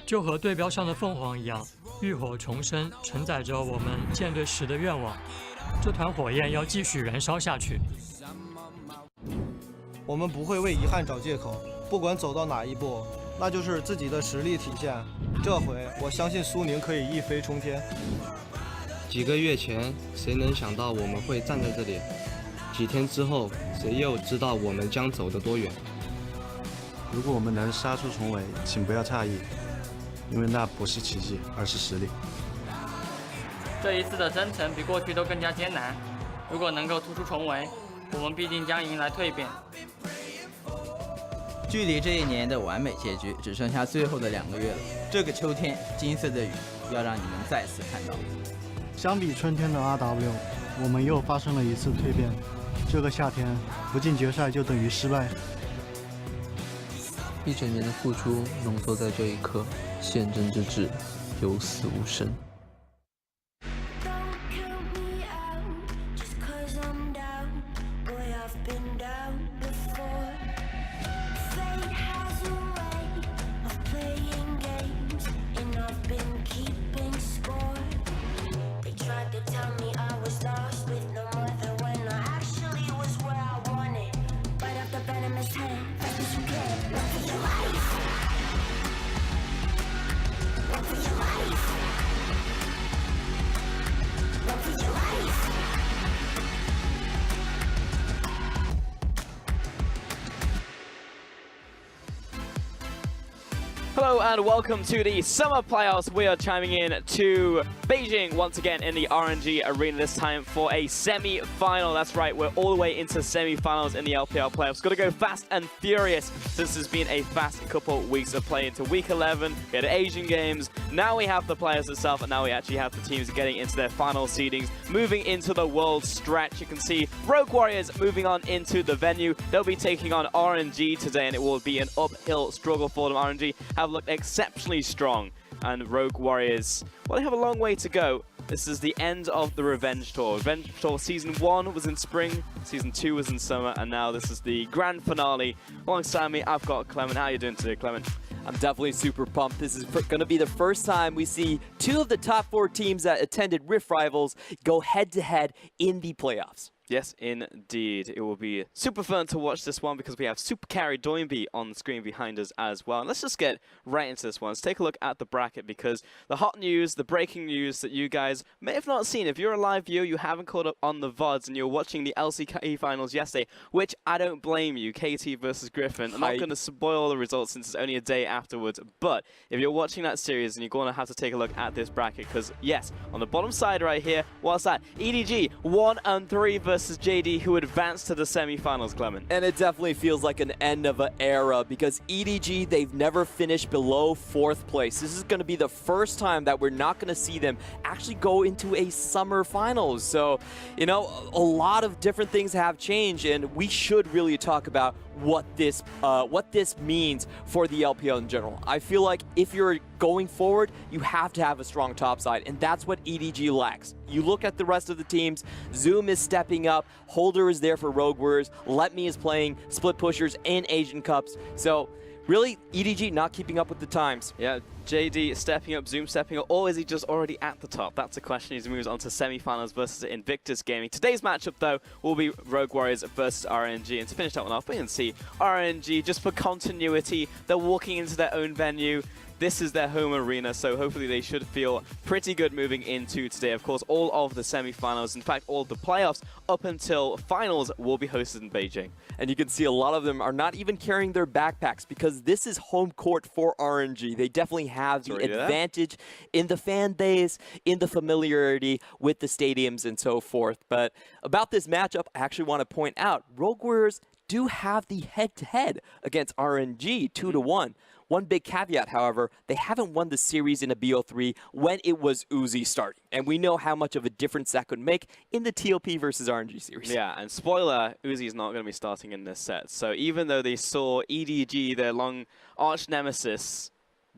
就和对标上的凤凰一样，浴火重生承载着我们舰队时的愿望。这团火焰要继续燃烧下去。我们不会为遗憾找借口，不管走到哪一步，那就是自己的实力体现。这回我相信苏宁可以一飞冲天。几个月前，谁能想到我们会站在这里？几天之后，谁又知道我们将走得多远？如果我们能杀出重围，请不要诧异，因为那不是奇迹，而是实力。这一次的征程比过去都更加艰难，如果能够突出重围，我们必定将迎来蜕变。距离这一年的完美结局只剩下最后的2个月了。这个秋天，金色的雨要让你们再次看到。相比春天的 RW， 我们又发生了一次蜕变。这个夏天不进决赛就等于失败。1整年的付出浓缩在这一刻，献真之至，有死无生。Hello and welcome to the summer playoffs. We are chiming in to Beijing once again in the RNG arena, this time for a semi-final. That's right, we're all the way into semi-finals in the LPL playoffs. Got to go fast and furious since there's been a fast couple weeks of play into week 11. We had Asian games, now we have the players itself, and now we actually have the teams getting into their final seedings, moving into the world stretch. You can see Rogue Warriors moving on into the venue. They'll be taking on RNG today, and it will be an uphill struggle for them. RNG have looked exceptionally strong, and Rogue Warriors, well, they have a long way to go. This is the end of the Revenge Tour. Revenge Tour Season 1 was in spring, Season 2 was in summer, and now this is the grand finale. Alongside me, I've got Clement. How are you doing today, Clement? I'm definitely super pumped. This is going to be the first time we see 2 of the top 4 teams that attended Rift Rivals go head-to-head in the playoffs. Yes, indeed. It will be super fun to watch this one because we have Super Carry Doinby on the screen behind us as well. And let's just get right into this one. Let's take a look at the bracket because the hot news, the breaking news that you guys may have not seen. If you're a live viewer, you haven't caught up on the VODs and you're watching the LCK finals yesterday, which I don't blame you, KT versus Griffin. I'm not going to spoil the results since it's only a day afterwards. But if you're watching that series, then you're going to have to take a look at this bracket because, yes, on the bottom side right here, what's that? EDG 1-3 versus JD, who advanced to the semi-finals, Clement. And it definitely feels like an end of an era because EDG, they've never finished below 4th place. This is going to be the first time that we're not going to see them actually go into a summer finals. So, you know, a lot of different things have changed, and we should really talk about what this means for the LPL in general. I feel like if you're going forward, you have to have a strong top side, and that's what EDG lacks. You look at the rest of the teams, Zoom is stepping up, Holder is there for Rogue Warriors, Let Me is playing Split Pushers and Asian Cups. So really, EDG not keeping up with the times. Yeah, JD stepping up, Zoom stepping up, or is he just already at the top? That's a question as he moves on to semi-finals versus Invictus Gaming. Today's matchup, though, will be Rogue Warriors versus RNG. And to finish that one off, we can see RNG, just for continuity, they're walking into their own venue. This is their home arena, so hopefully they should feel pretty good moving into today. Of course, all of the semi-finals, in fact, all of the playoffs up until finals will be hosted in Beijing. And you can see a lot of them are not even carrying their backpacks because this is home court for RNG. They definitely have the advantage in the fan base, in the familiarity with the stadiums and so forth. But about this matchup, I actually want to point out, Rogue Warriors do have the head-to-head against RNG 2-1. One big caveat, however, they haven't won the series in a BO3 when it was Uzi starting. And we know how much of a difference that could make in the TOP versus RNG series. Yeah, and spoiler, Uzi is not going to be starting in this set. So even though they saw EDG, their long arch nemesis,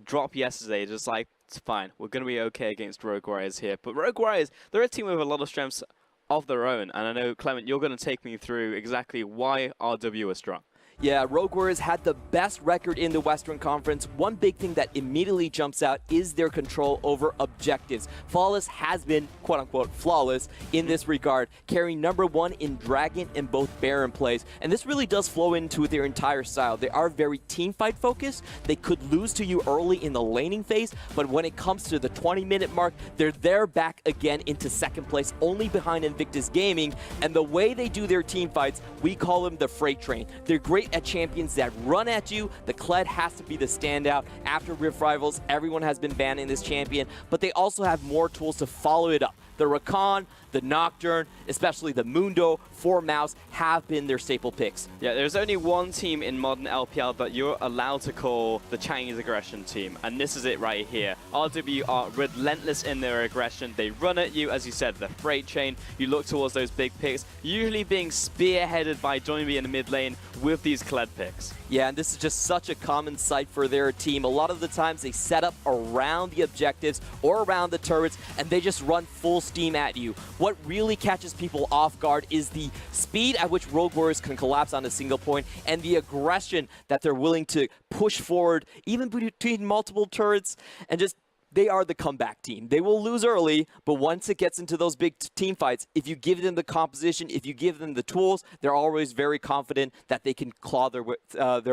drop yesterday, just like, it's fine, we're going to be okay against Rogue Warriors here. But Rogue Warriors, they're a team with a lot of strengths of their own. And I know, Clement, you're going to take me through exactly why RW are strong. Yeah, Rogue Warriors had the best record in the Western Conference. One big thing that immediately jumps out is their control over objectives. Flawless has been, quote-unquote, flawless in this regard, carrying #1 in Dragon and both Baron plays. And this really does flow into their entire style. They are very teamfight focused. They could lose to you early in the laning phase, but when it comes to the 20-minute mark, they're there back again into second place, only behind Invictus Gaming. And the way they do their team fights, we call them the freight train. They're great at champions that run at you. The Kled has to be the standout. After Rift Rivals, everyone has been banning this champion, but they also have more tools to follow it up. The Rakan, the Nocturne, especially the Mundo, 4 Mouse have been their staple picks. Yeah, there's only one team in modern LPL that you're allowed to call the Chinese aggression team, and this is it right here. RW are relentless in their aggression. They run at you, as you said, the freight chain. You look towards those big picks, usually being spearheaded by Joinby in the mid lane with these Kled picks. Yeah, and this is just such a common sight for their team. A lot of the times they set up around the objectives or around the turrets, and they just run full steam at you. What really catches people off guard is the speed at which Rogue Warriors can collapse on a single point and the aggression that they're willing to push forward, even between multiple turrets, and just they are the comeback team. They will lose early, but once it gets into those big team fights, if you give them the composition, if you give them the tools, they're always very confident that they can claw their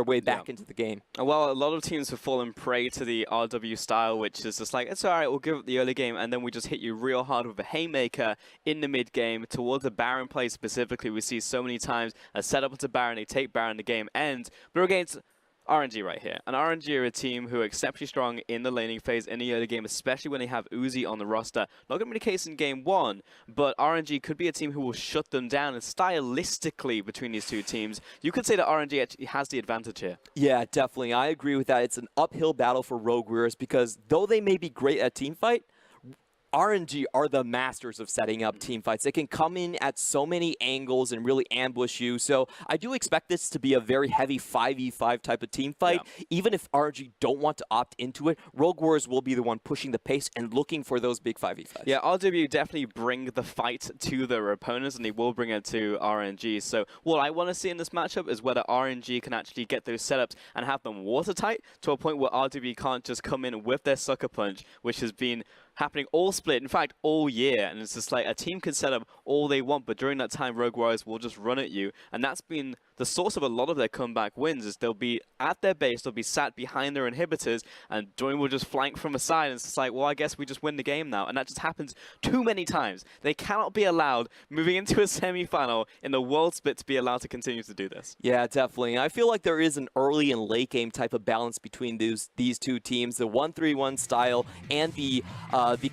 way back into the game. Well, a lot of teams have fallen prey to the RW style, which is just like, it's all right, we'll give up the early game, and then we just hit you real hard with a haymaker in the mid game. Towards the Baron play specifically, we see so many times a setup into Baron, they take Baron, the game ends. But against RNG right here. And RNG are a team who are exceptionally strong in the laning phase in the early game, especially when they have Uzi on the roster. Not going to be the case in game 1, but RNG could be a team who will shut them down. And stylistically, between these two teams, you could say that RNG actually has the advantage here. Yeah, definitely. I agree with that. It's an uphill battle for Rogue Warriors because though they may be great at teamfight, RNG are the masters of setting up team fights. They can come in at so many angles and really ambush you. So I do expect this to be a very heavy 5v5 type of team fight. Yeah. Even if RNG don't want to opt into it, Rogue Warriors will be the one pushing the pace and looking for those big 5v5s. Yeah, RW definitely bring the fight to their opponents, and they will bring it to RNG. So what I want to see in this matchup is whether RNG can actually get those setups and have them watertight to a point where RW can't just come in with their sucker punch, which has been happening all split, in fact, all year. And it's just like a team can set up all they want, but during that time, Rogue Warriors will just run at you. And that's been the source of a lot of their comeback wins, is they'll be at their base, they'll be sat behind their inhibitors, and Join will just flank from a side. And it's just like, well, I guess we just win the game now. And that just happens too many times. They cannot be allowed, moving into a semi-final in the world split, to be allowed to continue to do this. Yeah, definitely. I feel like there is an early and late game type of balance between these two teams, the 1-3-1 style and the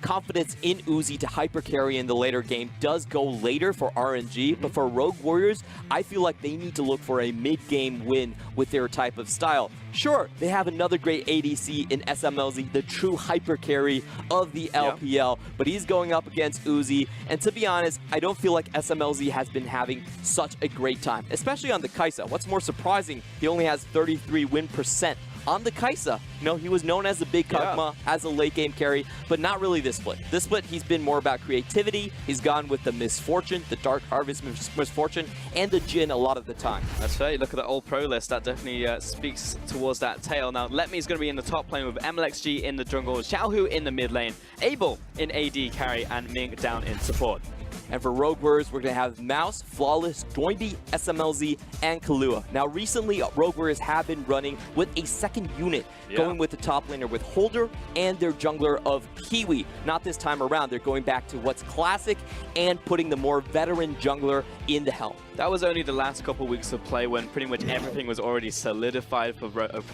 confidence in Uzi to hyper carry in the later game does go later for RNG, but for Rogue Warriors, I feel like they need to look for a mid-game win with their type of style. Sure, they have another great ADC in SMLZ, the true hyper carry of the LPL, but he's going up against Uzi, and to be honest, I don't feel like SMLZ has been having such a great time, especially on the Kai'Sa. What's more surprising, he only has 33 win percent on the Kai'Sa. You know, he was known as the big Kog'Maw, as a late game carry, but not really this split. This split, he's been more about creativity. He's gone with the Misfortune, the Dark Harvest Misfortune, and the Jhin a lot of the time. That's fair. You look at the old pro list, that definitely speaks towards that tail. Now, Letme's going to be in the top lane with MLXG in the jungle, Xiaohu in the mid lane, Abel in AD carry, and Ming down in support. And for Rogue Warriors, we're going to have Mouse, Flawless, Joinby, SMLZ, and Kahlua. Now, recently, Rogue Warriors have been running with a second unit, going with the top laner with Holder and their jungler of Kiwi. Not this time around. They're going back to what's classic and putting the more veteran jungler in the helm. That was only the last couple weeks of play when pretty much everything was already solidified for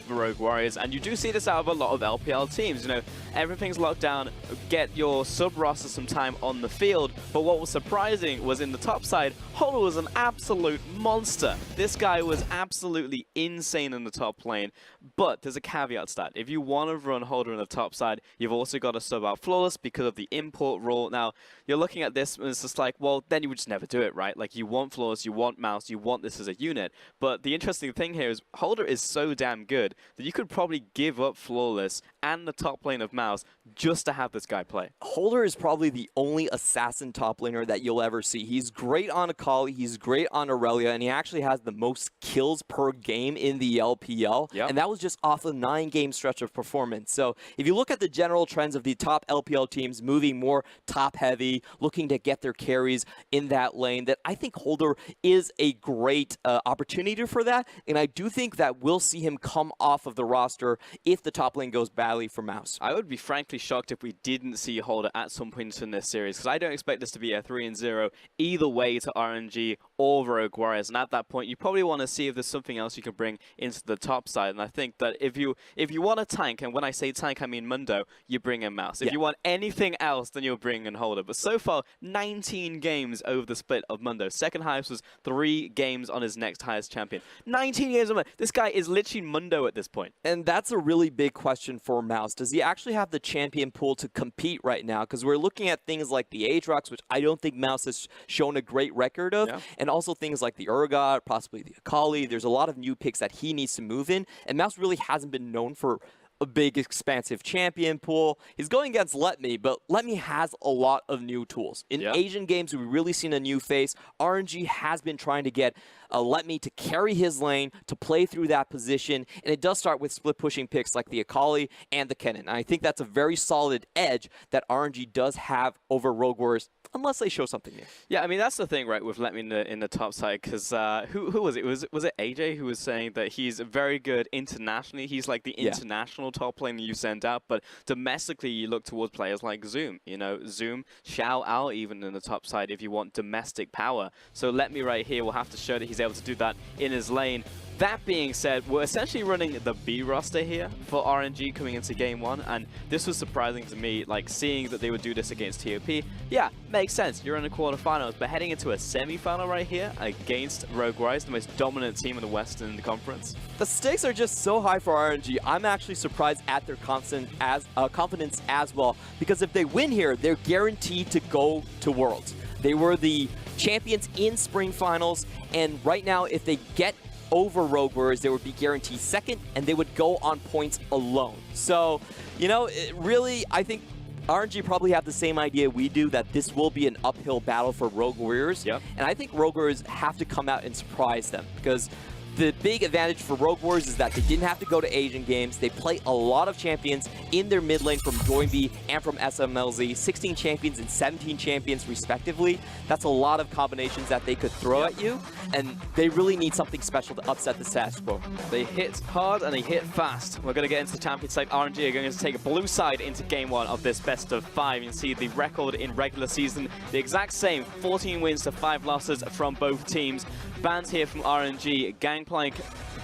Rogue Warriors. And you do see this out of a lot of LPL teams. You know, everything's locked down. Get your sub-roster some time on the field. But what was surprising was in the top side, Holder was an absolute monster. This guy was absolutely insane in the top lane. But there's a caveat to that. If you want to run Holder in the top side, you've also got to sub out Flawless because of the import rule. Now, you're looking at this and it's just like, well, then you would just never do it, right? Like, you want Flawless, you want Mouse, you want this as a unit. But the interesting thing here is Holder is so damn good that you could probably give up Flawless and the top lane of Mouse just to have this guy play. Holder is probably the only assassin top laner that you'll ever see. He's great on Akali, he's great on Aurelia, and he actually has the most kills per game in the LPL. Yep. And that was just off a 9-game stretch of performance. So if you look at the general trends of the top LPL teams moving more top-heavy, looking to get their carries in that lane, that I think Holder is a great opportunity for that. And I do think that we'll see him come off of the roster if the top lane goes badly for Mouse. I would be frankly shocked if we didn't see Holder at some point in this series, because I don't expect this to be a 3-0 either way to RNG or Rogue Warriors. And at that point, you probably want to see if there's something else you can bring into the top side. And I think that if you want a tank, and when I say tank, I mean Mundo, you bring in Mouse. If you want anything else, then you'll bring in Holder. But so far, 19 games over the split of Mundo. Second highest was 3 games on his next highest champion. 19 games on Mundo. This guy is literally Mundo at this point. And that's a really big question for Mouse. Does he actually have the champion pool to compete right now? Because we're looking at things like the Aatrox, which I don't think Mouse has shown a great record of, and also things like the Urgot, possibly the Akali. There's a lot of new picks that he needs to move in, and Mouse really hasn't been known for a big, expansive champion pool. He's going against Let Me, but Let Me has a lot of new tools. In Asian games, we've really seen a new face. RNG has been trying to get Let Me to carry his lane, to play through that position, and it does start with split-pushing picks like the Akali and the Kennen. And I think that's a very solid edge that RNG does have over Rogue Warriors, unless they show something new. Yeah, I mean, that's the thing, right, with Let Me in the top side, because who was it? Was it AJ who was saying that he's very good internationally? He's like the international top lane you send out, but domestically you look towards players like Zoom. You know, Zoom, Xiao Ao even in the top side if you want domestic power. So Let Me right here will have to show that he's able to do that in his lane. That being said, we're essentially running the B roster here for RNG coming into game 1, and this was surprising to me, like seeing that they would do this against TOP. Yeah, makes sense, you're in the quarterfinals, but heading into a semi-final right here against Rogue Warriors, the most dominant team in the Western Conference. The stakes are just so high for RNG. I'm actually surprised at their confidence as well, because if they win here, they're guaranteed to go to Worlds. They were the champions in Spring Finals, and right now, if they get over Rogue Warriors, they would be guaranteed second, and they would go on points alone. So, you know, really, I think RNG probably have the same idea we do, that this will be an uphill battle for Rogue Warriors. And I think Rogue Warriors have to come out and surprise them, because the big advantage for Rogue Warriors is that they didn't have to go to Asian games. They play a lot of champions in their mid lane from Joinby and from SMLZ. 16 champions and 17 champions respectively. That's a lot of combinations that they could throw at you, and they really need something special to upset the status quo. They hit hard and they hit fast. We're going to get into the champion side. RNG are going to take a blue side into game 1 of this best of 5. You can see the record in regular season, the exact same, 14 wins to 5 losses from both teams. Bans here from RNG, Gangplank,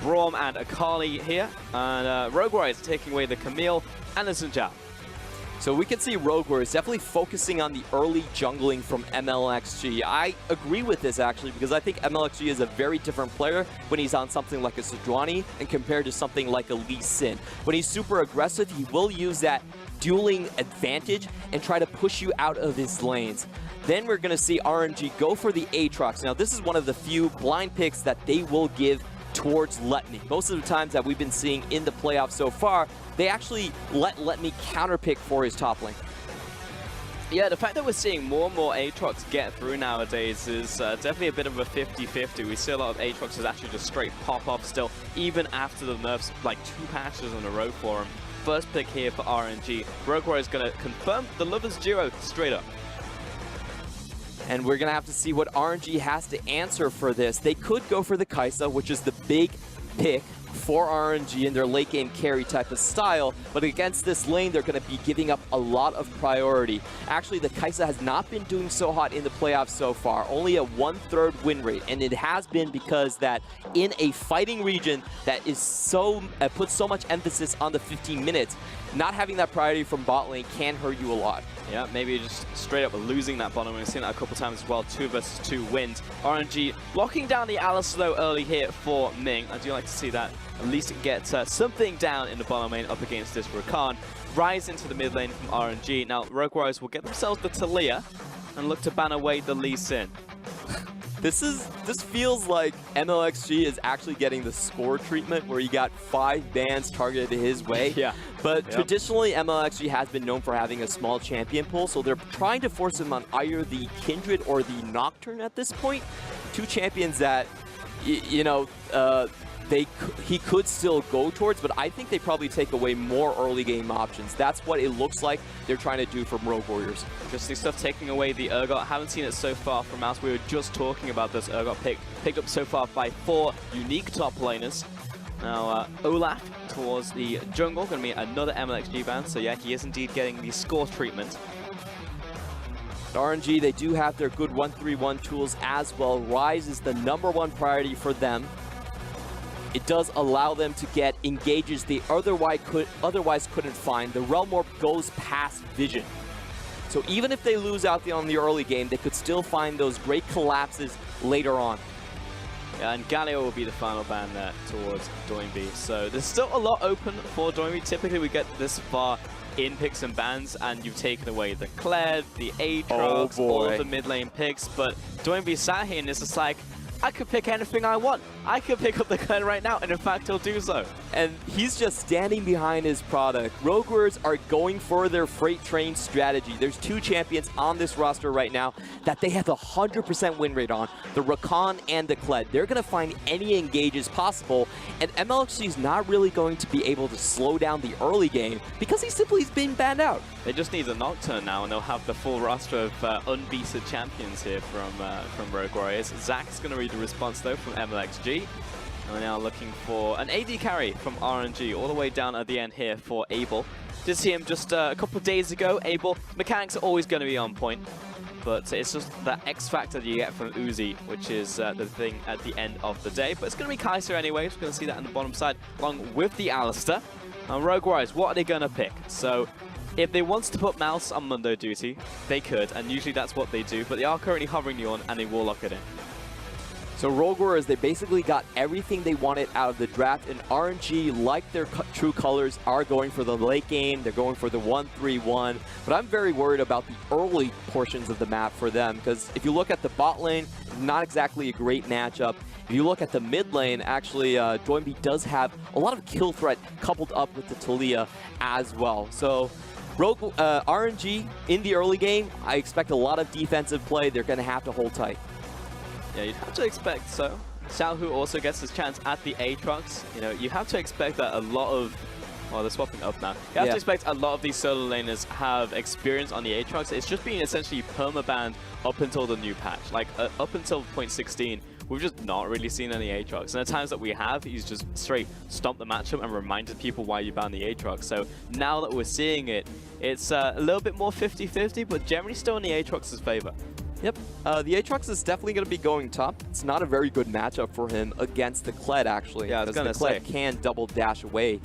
Braum and Akali here, and Rogue Warriors taking away the Camille and the Sun Jiao. So we can see Rogue Warriors definitely focusing on the early jungling from MLXG. I agree with this actually, because I think MLXG is a very different player when he's on something like a Sejuani and compared to something like a Lee Sin. When he's super aggressive, he will use that dueling advantage and try to push you out of his lanes. Then we're going to see RNG go for the Aatrox. Now this is one of the few blind picks that they will give towards Let Me. Most of the times that we've been seeing in the playoffs so far, they actually let Me counterpick for his top lane. Yeah, the fact that we're seeing more and more Aatrox get through nowadays is definitely a bit of a 50-50. We see a lot of Aatroxes actually just straight pop off still, even after the nerfs, like 2 patches in a row for him. First pick here for RNG. Rogue Warriors is going to confirm the Lovers duo straight up. And we're going to have to see what RNG has to answer for this. They could go for the Kai'Sa, which is the big pick for RNG in their late game carry type of style, but against this lane they're going to be giving up a lot of priority. Actually, the Kai'Sa has not been doing so hot in the playoffs so far, only a 1/3 win rate, and it has been because that in a fighting region that is so puts so much emphasis on the 15 minutes, not having that priority from bot lane can hurt you a lot. Yeah, maybe just straight up losing that bottom. We've seen that a couple times as well, 2 versus 2 wins. RNG locking down the Alice though early here for Ming. I do like to see that at least get something down in the bottom lane up against this Rakan. Rise into the mid lane from RNG. Now, Rogue Warriors will get themselves the Talia and look to ban away the Lee Sin. This feels like MLXG is actually getting the score treatment where you got 5 bans targeted his way. Yeah. But traditionally, MLXG has been known for having a small champion pool, so they're trying to force him on either the Kindred or the Nocturne at this point. 2 champions that, you know, he could still go towards, but I think they probably take away more early game options. That's what it looks like they're trying to do from Rogue Warriors. Interesting stuff, taking away the Urgot. Haven't seen it so far from us. We were just talking about this Urgot picked up so far by 4 unique top laners. Now, Olaf towards the jungle, going to be another MLXG ban. So yeah, he is indeed getting the score treatment. At RNG, they do have their good 1-3-1 tools as well. Rise is the #1 priority for them. It does allow them to get engages they otherwise couldn't find. The Realm Warp goes past vision. So even if they lose out on the early game, they could still find those great collapses later on. Yeah, and Galio will be the final ban there towards Doinby. So there's still a lot open for Doinby. Typically we get this far in picks and bans, and you've taken away the Kled, the Aatrox, all of the mid lane picks. But Doinby sat here and it's just like, I could pick anything I want. I could pick up the Kled right now, and in fact, he'll do so. And he's just standing behind his product. Rogue Warriors are going for their freight train strategy. There's 2 champions on this roster right now that they have a 100% win rate on, the Rakan and the Kled. They're going to find any engages possible, and MLXG is not really going to be able to slow down the early game because he simply has been banned out. They just need a Nocturne now, and they'll have the full roster of unbeaten champions here from Rogue Warriors. Zach's going to read the response, though, from MLXG. And we're now looking for an AD carry from RNG, all the way down at the end here for Abel. Did see him just a couple of days ago. Abel, mechanics are always going to be on point, but it's just that X factor that you get from Uzi, which is the thing at the end of the day. But it's going to be Kaiser anyway. We're going to see that on the bottom side, along with the Alistair. And Rogue Warriors, what are they going to pick? So if they want to put Mouse on Mundo duty, they could, and usually that's what they do, but they are currently hovering the on, and they will lock it in. So Rogue Warriors, they basically got everything they wanted out of the draft, and RNG, like their true colors, are going for the late game. They're going for the 1-3-1, but I'm very worried about the early portions of the map for them, because if you look at the bot lane, not exactly a great matchup. If you look at the mid lane, actually, Doinby does have a lot of kill threat coupled up with the Taliyah as well. So Rogue RNG in the early game, I expect a lot of defensive play. They're going to have to hold tight. Yeah, you'd have to expect so. Xiaohu also gets his chance at the Aatrox. You know, you have to expect that a lot of... Well, they're swapping up now. You have to expect a lot of these solo laners have experience on the Aatrox. It's just been essentially permabanned up until the new patch. Like, up until 0.16, we've just not really seen any Aatrox. And the times that we have, he's just straight stomped the matchup and reminded people why you banned the Aatrox. So now that we're seeing it, it's a little bit more 50-50, but generally still in the Aatrox's favor. Yep, the Aatrox is definitely going to be going top. It's not a very good matchup for him against the Kled, actually. Yeah, I was going to say. The Kled can double dash away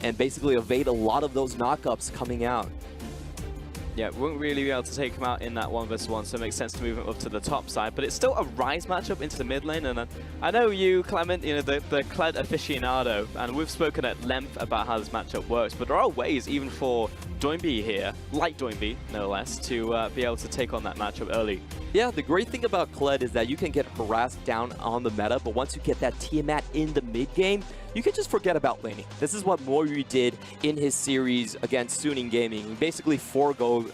and basically evade a lot of those knockups coming out. Yeah, we won't really be able to take him out in that 1v1, so it makes sense to move him up to the top side. But it's still a Rise matchup into the mid lane, and I know you, Clement, you know, the Kled aficionado, and we've spoken at length about how this matchup works, but there are ways, even for Doinby here, like Doinby, no less, to be able to take on that matchup early. Yeah, the great thing about Kled is that you can get harassed down on the meta, but once you get that Tiamat in the mid game, you can just forget about laning. This is what Moiryu did in his series against Suning Gaming. He basically forgoes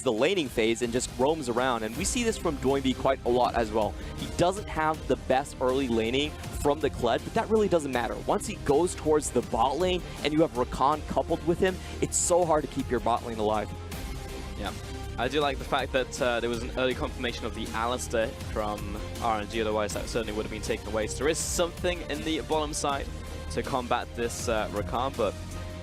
the laning phase and just roams around, and we see this from Doinby quite a lot as well. He doesn't have the best early laning from the Kled, but that really doesn't matter. Once he goes towards the bot lane and you have Rakan coupled with him, it's so hard to keep your bot lane alive. Yeah. I do like the fact that there was an early confirmation of the Alistair from RNG, otherwise that certainly would have been taken away. So there is something in the bottom side to combat this Rakan, but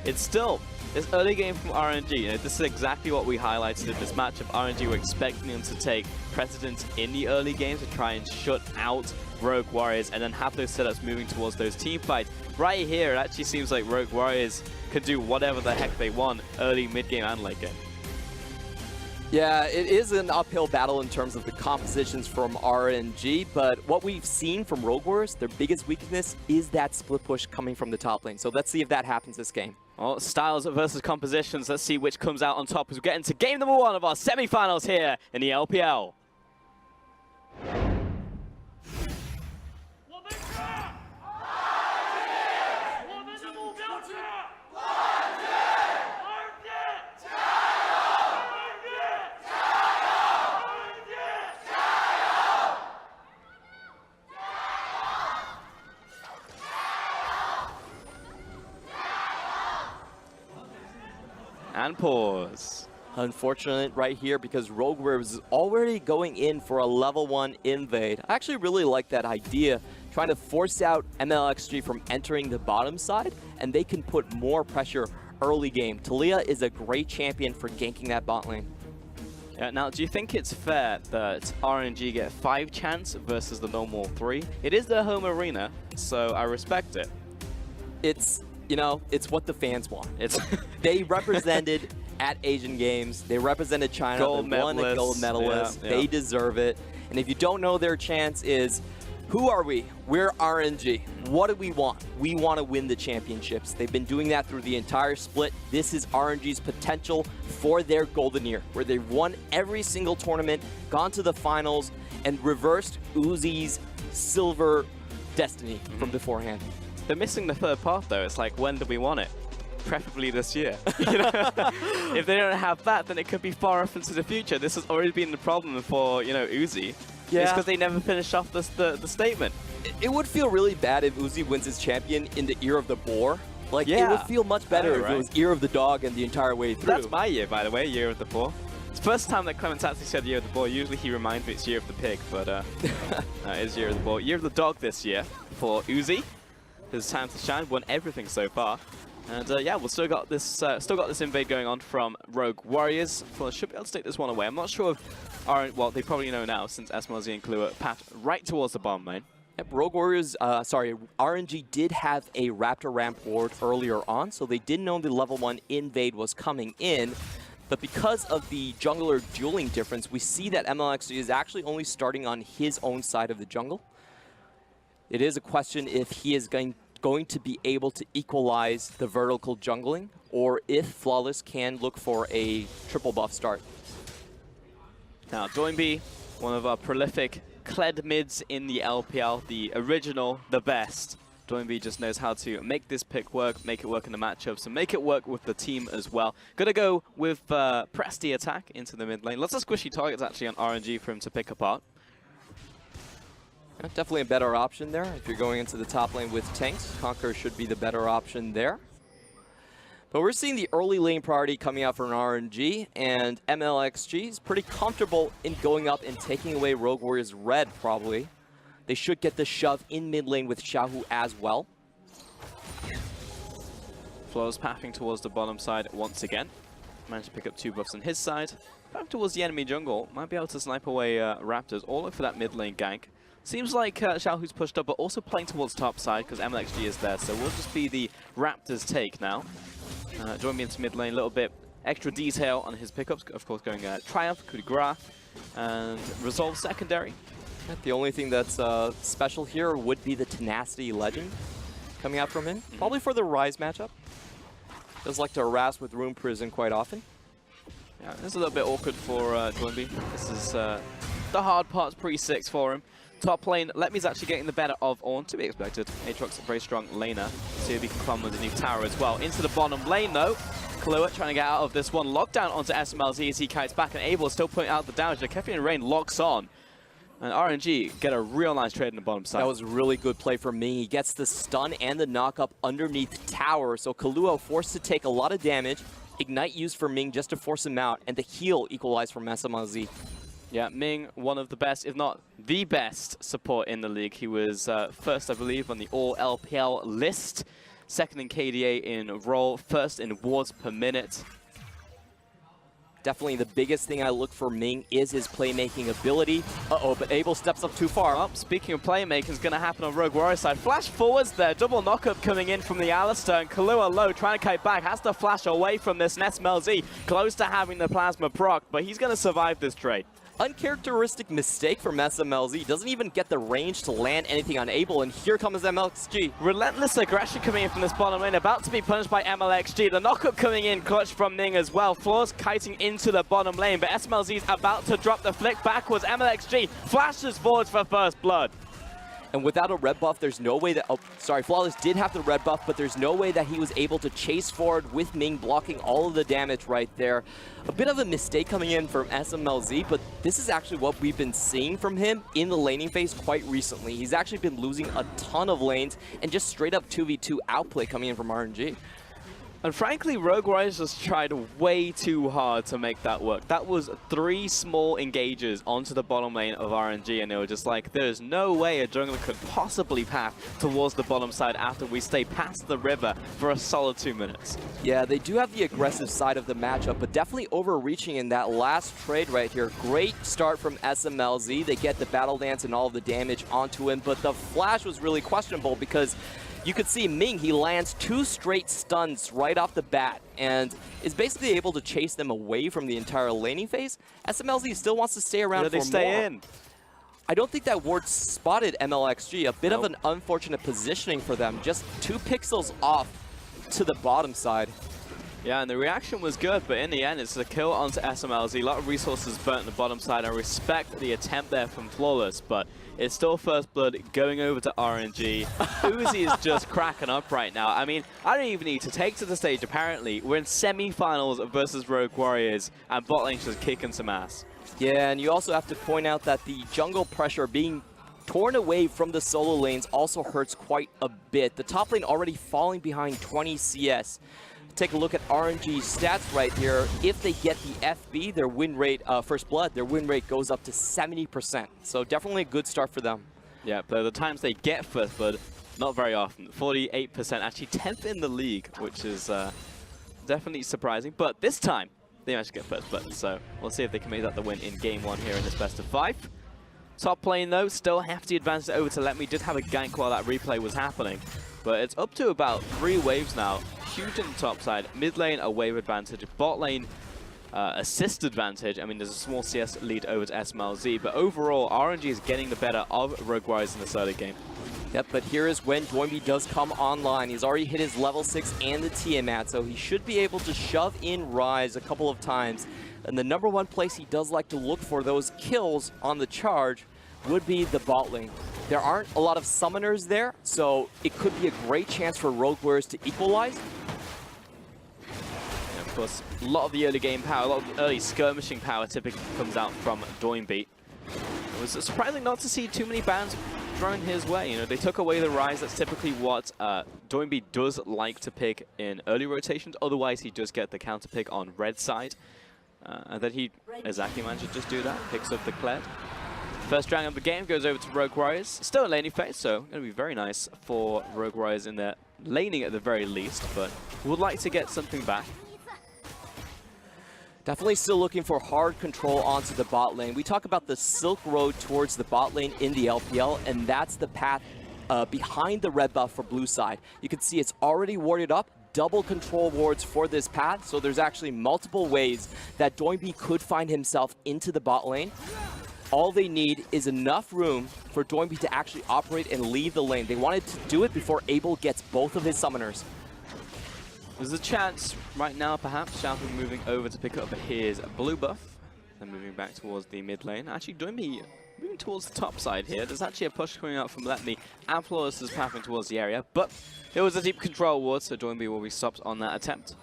it's still this early game from RNG. You know, this is exactly what we highlighted in this matchup. RNG were expecting them to take precedence in the early game to try and shut out Rogue Warriors and then have those setups moving towards those team fights. Right here, it actually seems like Rogue Warriors can do whatever the heck they want early, mid-game, and late game. Yeah, it is an uphill battle in terms of the compositions from RNG, but what we've seen from Rogue Warriors, their biggest weakness is that split push coming from the top lane. So let's see if that happens this game. Well, styles versus compositions. Let's see which comes out on top as we get into game number 1 of our semi-finals here in the LPL. And pause. Unfortunate right here because Rogue Warriors is already going in for a level 1 invade. I actually really like that idea, trying to force out MLXG from entering the bottom side, and they can put more pressure early game. Talia is a great champion for ganking that bot lane. Yeah, now, do you think it's fair that RNG get 5 chance versus the normal 3? It is their home arena, so I respect it. It's, you know, it's what the fans want. It's They represented at Asian Games. They represented China. Gold they won a gold medalist. Yeah, They deserve it. And if you don't know their chance is, who are we? We're RNG. What do we want? We want to win the championships. They've been doing that through the entire split. This is RNG's potential for their golden year, where they've won every single tournament, gone to the finals, and reversed Uzi's silver destiny from beforehand. They're missing the third part, though. It's like, when do we want it? Preferably this year. You know? If they don't have that, then it could be far off into the future. This has already been the problem for, you know, Uzi. Yeah. It's because they never finished off the statement. It would feel really bad if Uzi wins his champion in the Ear of the Boar. Like, it would feel much better if it was Ear of the Dog and the entire way through. That's my year, by the way, Year of the Boar. It's the first time that Clemens actually said Year of the Boar. Usually he reminds me it's Year of the Pig, but it is Year of the Boar. Year of the Dog this year for Uzi. His time to shine, won everything so far. And yeah, we've still got this invade going on from Rogue Warriors. Well, should be able to take this one away. I'm not sure if well, they probably know now since SMLZ and Kahlua path right towards the bomb lane. Yep, Rogue Warriors, RNG did have a Raptor ramp ward earlier on, so they did know the level 1 invade was coming in. But because of the jungler dueling difference, we see that MLX is actually only starting on his own side of the jungle. It is a question if he is going to be able to equalize the vertical jungling, or if Flawless can look for a triple buff start. Now, Doinby, one of our prolific Kled mids in the LPL, the original, the best. Doinby just knows how to make this pick work, make it work in the matchups, and make it work with the team as well. Gonna go with Presti attack into the mid lane. Lots of squishy targets actually on RNG for him to pick apart. Definitely a better option there. If you're going into the top lane with tanks, Conqueror should be the better option there. But we're seeing the early lane priority coming out from RNG, and MLXG is pretty comfortable in going up and taking away Rogue Warriors red, probably. They should get the shove in mid lane with Xiaohu as well. Flaw's pathing towards the bottom side once again. Managed to pick up 2 buffs on his side. Back towards the enemy jungle. Might be able to snipe away Raptors. All look for that mid lane gank. Seems like Xiaohu's pushed up, but also playing towards top side because MLXG is there. So we'll just be the Raptors take now. Join me into mid lane, a little bit extra detail on his pickups. Of course, going Triumph, Coup de Grace, and Resolve secondary. The only thing that's special here would be the Tenacity Legend coming out from him. Probably for the Rise matchup. Does like to harass with Rune Prison quite often. Yeah, this is a little bit awkward for Doinby. This is the hard part's pretty 6 for him. Top lane, Letme's actually getting the better of Ornn, to be expected. Aatrox a very strong laner. Subi can climb underneath tower as well. Into the bottom lane though. Kahlua trying to get out of this one. Lockdown onto SMLZ as he kites back, and Abel still putting out the damage. Kefian and Rain locks on. And RNG get a real nice trade in the bottom side. That was a really good play from Ming. He gets the stun and the knock up underneath tower. So Kahlua forced to take a lot of damage. Ignite used for Ming just to force him out, and the heal equalized from SMLZ. Yeah, Ming, one of the best, if not the best support in the league. He was first, I believe, on the all LPL list. Second in KDA in role, first in wards per minute. Definitely the biggest thing I look for Ming is his playmaking ability. Uh-oh, but Abel steps up too far. Well, speaking of playmaking, it's going to happen on Rogue Warriors side. Flash forwards there, double knockup coming in from the Alistar, and Kahlua low, trying to kite back, has to flash away from this SMLZ, close to having the plasma proc, but he's going to survive this trade. Uncharacteristic mistake from SMLZ. Doesn't even get the range to land anything on Abel, and here comes MLXG. Relentless aggression coming in from this bottom lane, about to be punished by MLXG. The knockup coming in clutch from Ming as well. Flaw's kiting into the bottom lane, but SMLZ's about to drop the flick backwards. MLXG flashes forwards for first blood. And without a red buff, there's no way that... Oh, sorry, Flawless did have the red buff, but there's no way that he was able to chase forward with Ming blocking all of the damage right there. A bit of a mistake coming in from SMLZ, but this is actually what we've been seeing from him in the laning phase quite recently. He's actually been losing a ton of lanes and just straight up 2v2 outplay coming in from RNG. And frankly, Rogue Warriors just tried way too hard to make that work. That was 3 small engages onto the bottom lane of RNG, and they were just like, there's no way a jungler could possibly path towards the bottom side after we stay past the river for a solid 2 minutes. Yeah, they do have the aggressive side of the matchup, but definitely overreaching in that last trade right here. Great start from SMLZ. They get the Battle Dance and all of the damage onto him, but the flash was really questionable because you could see Ming, he lands 2 straight stuns right off the bat and is basically able to chase them away from the entire laning phase. SMLZ still wants to stay around for more. They stay in. I don't think that ward spotted MLXG. A bit of an unfortunate positioning for them. Just 2 pixels off to the bottom side. Yeah, and the reaction was good, but in the end, it's a kill onto SMLZ. A lot of resources burnt on the bottom side. I respect the attempt there from Flawless, but it's still first blood going over to RNG. Uzi is just cracking up right now. I mean, I don't even need to take to the stage, apparently. We're in semi-finals versus Rogue Warriors, and bot lane's just kicking some ass. Yeah, and you also have to point out that the jungle pressure being torn away from the solo lanes also hurts quite a bit. The top lane already falling behind 20 CS. Take a look at RNG's stats right here. If they get the FB, their win rate, First Blood, their win rate goes up to 70%. So definitely a good start for them. Yeah, but the times they get First Blood, not very often. 48%, actually 10th in the league, which is definitely surprising. But this time, they managed to get First Blood. So we'll see if they can make that the win in game 1 here in this best of 5. Top lane, though, still hefty advantage over to Let Me. Did have a gank while that replay was happening. But it's up to about 3 waves now. Huge in the top side. Mid lane, a wave advantage. Bot lane, assist advantage. I mean, there's a small CS lead over to SMLZ. But overall, RNG is getting the better of Rogue Warriors in this early game. Yep, but here is when Doinby does come online. He's already hit his level 6 and the Tiamat, so he should be able to shove in Rise a couple of times. And the number 1 place he does like to look for those kills on the charge would be the bot lane. There aren't a lot of summoners there, so it could be a great chance for Rogue Warriors to equalize. And of course, a lot of the early game power, a lot of the early skirmishing power typically comes out from Doinby. It was surprising not to see too many bans thrown his way. You know, they took away the Rise. That's typically what Doinby does like to pick in early rotations. Otherwise, he does get the counter pick on red side. And then he exactly managed to just do that, picks up the Kled. First dragon of the game goes over to Rogue Warriors. Still a laning phase, so going to be very nice for Rogue Warriors in their laning at the very least, but would like to get something back. Definitely still looking for hard control onto the bot lane. We talk about the Silk Road towards the bot lane in the LPL, and that's the path behind the red buff for blue side. You can see it's already warded up. Double control wards for this path, so there's actually multiple ways that Doinby could find himself into the bot lane. All they need is enough room for Doinby to actually operate and leave the lane. They wanted to do it before Abel gets both of his summoners. There's a chance right now, perhaps, Shampoo moving over to pick up his blue buff. Then moving back towards the mid lane. Actually, Doinby moving towards the top side here. There's actually a push coming out from Let Me, and Flawless is pathing towards the area. But it was a deep control ward, so Doinby will be stopped on that attempt.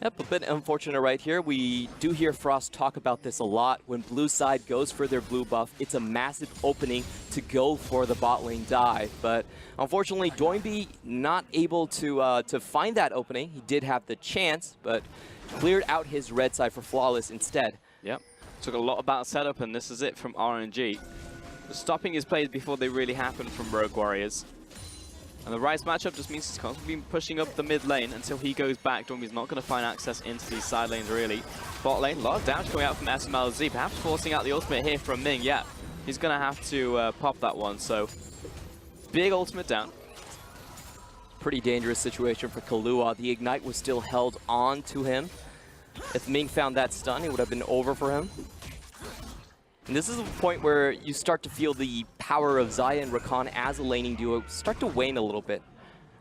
Yep, a bit unfortunate right here. We do hear Frost talk about this a lot. When blue side goes for their blue buff, it's a massive opening to go for the bot lane dive. But unfortunately, Doinby not able to find that opening. He did have the chance, but cleared out his red side for Flawless instead. Yep, took a lot about setup, and this is it from RNG. Stopping his plays before they really happen from Rogue Warriors. And the Rise matchup just means he's constantly been pushing up the mid lane until he goes back. Doinby's not going to find access into these side lanes, really. Bot lane, a lot of damage coming out from SMLZ, perhaps forcing out the ultimate here from Ming. Yeah, he's going to have to pop that one, so big ultimate down. Pretty dangerous situation for Kahlua. The Ignite was still held on to him. If Ming found that stun, it would have been over for him. And this is a point where you start to feel the power of Xayah and Rakan as a laning duo start to wane a little bit.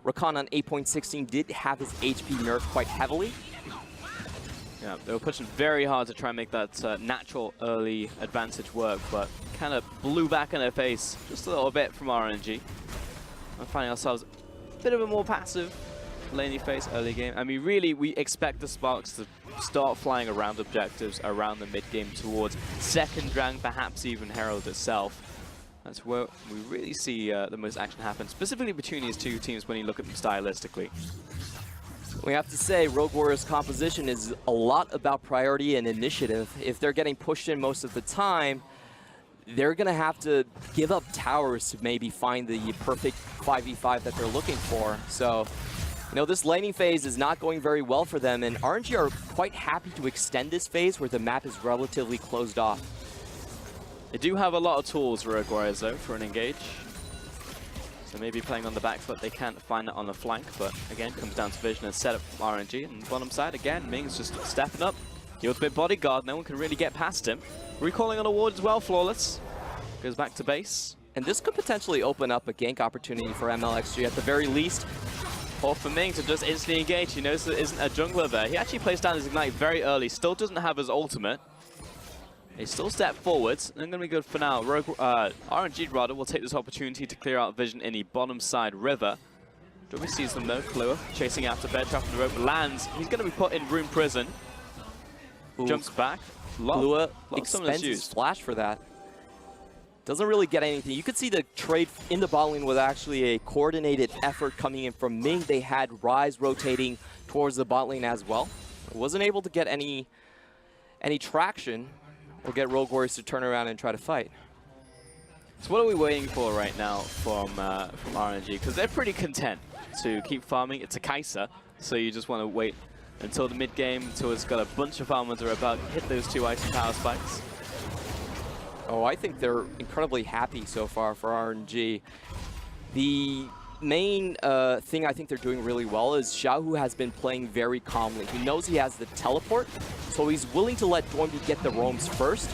Rakan on 8.16 did have his HP nerfed quite heavily. Yeah, they were pushing very hard to try and make that natural early advantage work, but kind of blew back in their face just a little bit from RNG. We're finding ourselves a bit of a more passive laning phase early game. I mean, really, we expect the Sparks to start flying around objectives around the mid game towards second rank, perhaps even Herald itself. That's where we really see the most action happen, specifically between these two teams when you look at them stylistically. We have to say, Rogue Warriors' composition is a lot about priority and initiative. If they're getting pushed in most of the time, they're going to have to give up towers to maybe find the perfect 5v5 that they're looking for. So, you know, this laning phase is not going very well for them, and RNG are quite happy to extend this phase where the map is relatively closed off. They do have a lot of tools, Rogue Warriors, though, for an engage. So maybe playing on the back foot, they can't find it on the flank, but again, comes down to vision and setup from RNG. And bottom side, again, Ming's just stepping up. The ultimate bodyguard, no one can really get past him. Recalling on a ward as well, Flawless. Goes back to base. And this could potentially open up a gank opportunity for MLXG at the very least. Or for Ming to just instantly engage. He knows there isn't a jungler there. He actually plays down his Ignite very early, still doesn't have his ultimate. They still step forwards, and I'm going to be good for now. RNG rather will take this opportunity to clear out vision in the bottom side river. Joby sees them though. Klua chasing after Bear Trap the rope, lands. He's going to be put in room prison. Ooh. Jumps back. Klua expends his flash for that. Doesn't really get anything. You could see the trade in the bot lane was actually a coordinated effort coming in from Ming. They had Ryze rotating towards the bot lane as well. Wasn't able to get any traction or get Rogue Warriors to turn around and try to fight. So what are we waiting for right now from RNG? Because they're pretty content to keep farming. It's a Kai'Sa, so you just want to wait until the mid game, until it's got a bunch of farmers are about to hit those 2 icy power spikes. Oh, I think they're incredibly happy so far for RNG. The main thing I think they're doing really well is Xiaohu has been playing very calmly. He knows he has the teleport, so he's willing to let Doinby get the roams first.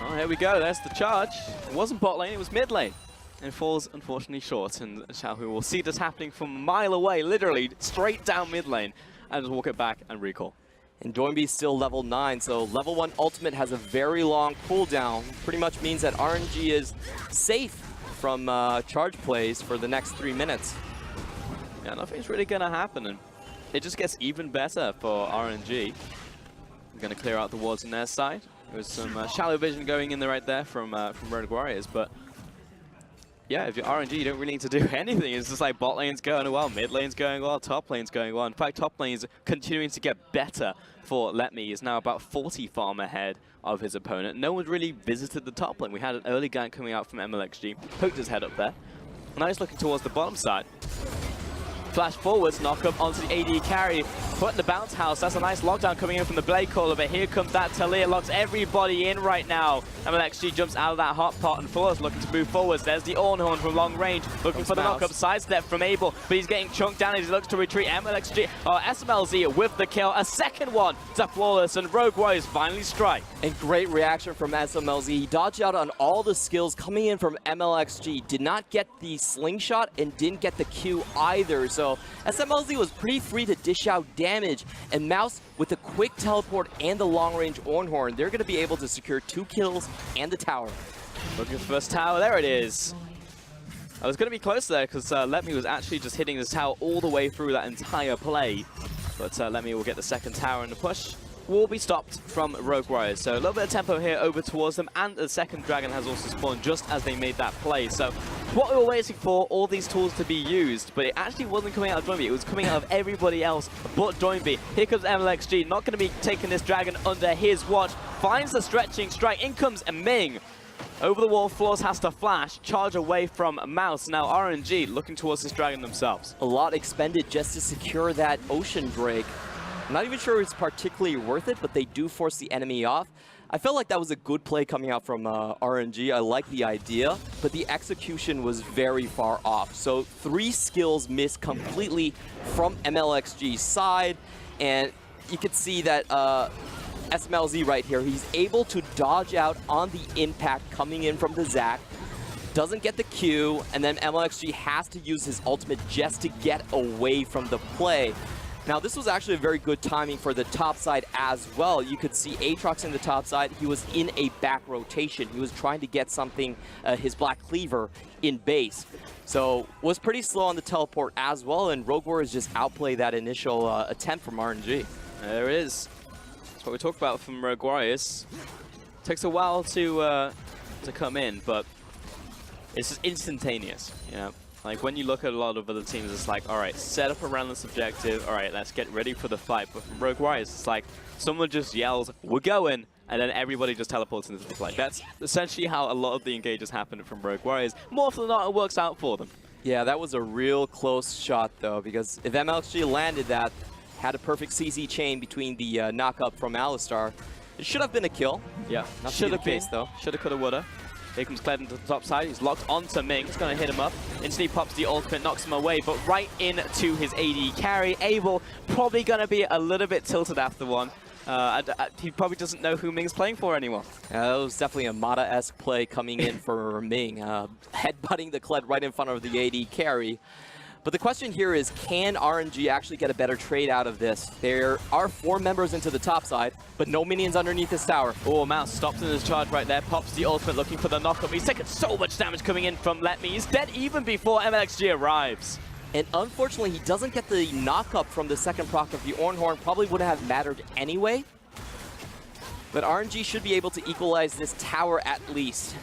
Oh, here we go. There's the charge. It wasn't bot lane, it was mid lane. And falls, unfortunately, short. And Xiaohu will see this happening from a mile away, literally straight down mid lane, and just walk it back and recall. And Doinby's still level 9, so level 1 ultimate has a very long cooldown. Pretty much means that RNG is safe from charge plays for the next 3 minutes. Yeah, nothing's really going to happen, and it just gets even better for RNG. We're going to clear out the wards on their side. There's some shallow vision going in there right there from Rogue Warriors, but yeah, if you're RNG, you don't really need to do anything. It's just like bot lane's going well, mid lane's going well, top lane's going well. In fact, top lane is continuing to get better for Let Me. He's now about 40 farm ahead of his opponent. No one's really visited the top lane. We had an early gank coming out from MLXG, poked his head up there. Now he's looking towards the bottom side. Flash forwards, knock up onto the AD carry, put in the bounce house. That's a nice lockdown coming in from the Blade Caller, but here comes that Talia, locks everybody in right now. MLXG jumps out of that hot pot and Flawless looking to move forwards. There's the Ornhorn from long range, looking for the knock-up sidestep from Abel, but he's getting chunked down as he looks to retreat. SMLZ with the kill, a second one to Flawless, and Rogue Warriors finally strike. And great reaction from SMLZ. He dodged out on all the skills coming in from MLXG. Did not get the slingshot and didn't get the Q either. So SMLZ was pretty free to dish out damage, and Mouse with the quick teleport and the long-range Ornhorn, they're going to be able to secure 2 kills and the tower. Looking for the first tower, there it is. I was going to be close there because Let Me was actually just hitting this tower all the way through that entire play, but Let Me will get the second tower, and the push will be stopped from Rogue Warriors. So a little bit of tempo here over towards them, and the second dragon has also spawned just as they made that play. So what we were waiting for, all these tools to be used, but it actually wasn't coming out of Doinby, it was coming out of everybody else but Doinby. Here comes MLXG, not going to be taking this dragon under his watch, finds the stretching strike, in comes Ming. Over the wall, Flawless has to flash, charge away from Mouse. Now RNG looking towards this dragon themselves. A lot expended just to secure that Ocean Drake. I'm not even sure it's particularly worth it, but they do force the enemy off. I felt like that was a good play coming out from RNG. I like the idea, but the execution was very far off. So 3 skills missed completely from MLXG's side, and you could see that SMLZ right here, he's able to dodge out on the impact coming in from the Zac, doesn't get the Q, and then MLXG has to use his ultimate just to get away from the play. Now, this was actually a very good timing for the top side as well. You could see Aatrox in the top side. He was in a back rotation. He was trying to get something, his Black Cleaver, in base. So, was pretty slow on the teleport as well, and Rogue Warriors just outplayed that initial attempt from RNG. There it is. That's what we talked about from Rogue Warriors. Takes a while to come in, but it's just instantaneous, you know? Like, when you look at a lot of other teams, it's like, all right, set up around this objective, all right, let's get ready for the fight. But from Rogue Warriors, it's like, someone just yells, we're going, and then everybody just teleports into the fight. That's essentially how a lot of the engages happen from Rogue Warriors. More often than not, it works out for them. Yeah, that was a real close shot, though, because if MLXG landed that, had a perfect CZ chain between the knock-up from Alistar, it should have been a kill. Yeah, not should have been, though. Shoulda, coulda, woulda. Here comes Kled into the top side. He's locked onto Ming. He's going to hit him up. Instantly pops the ultimate, knocks him away, but right into his AD carry. Abel probably going to be a little bit tilted after one. He probably doesn't know who Ming's playing for anymore. That was definitely a Mata-esque play coming in for Ming. Headbutting the Kled right in front of the AD carry. But the question here is, can RNG actually get a better trade out of this? There are 4 members into the top side, but no minions underneath this tower. Oh, Mouse stops in his charge right there, pops the ultimate looking for the knockup. He's taking so much damage coming in from Let Me. He's dead even before MLXG arrives. And unfortunately, he doesn't get the knock-up from the second proc of the Ornhorn. Probably wouldn't have mattered anyway. But RNG should be able to equalize this tower at least.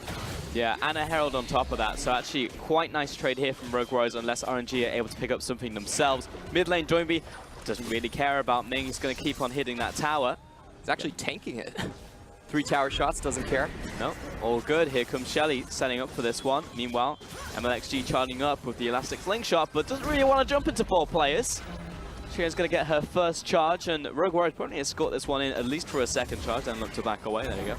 Yeah, and a Herald on top of that. So actually, quite nice trade here from Rogue Warriors, unless RNG are able to pick up something themselves. Mid lane, Joinby doesn't really care about Ming. He's going to keep on hitting that tower. He's actually tanking it. 3 tower shots, doesn't care. No, all good. Here comes Shelly setting up for this one. Meanwhile, MLXG charging up with the Elastic Slingshot, but doesn't really want to jump into 4 players. Shira's going to get her first charge, and Rogue Warriors probably escort this one in at least for a second charge, then look to back away. There you go.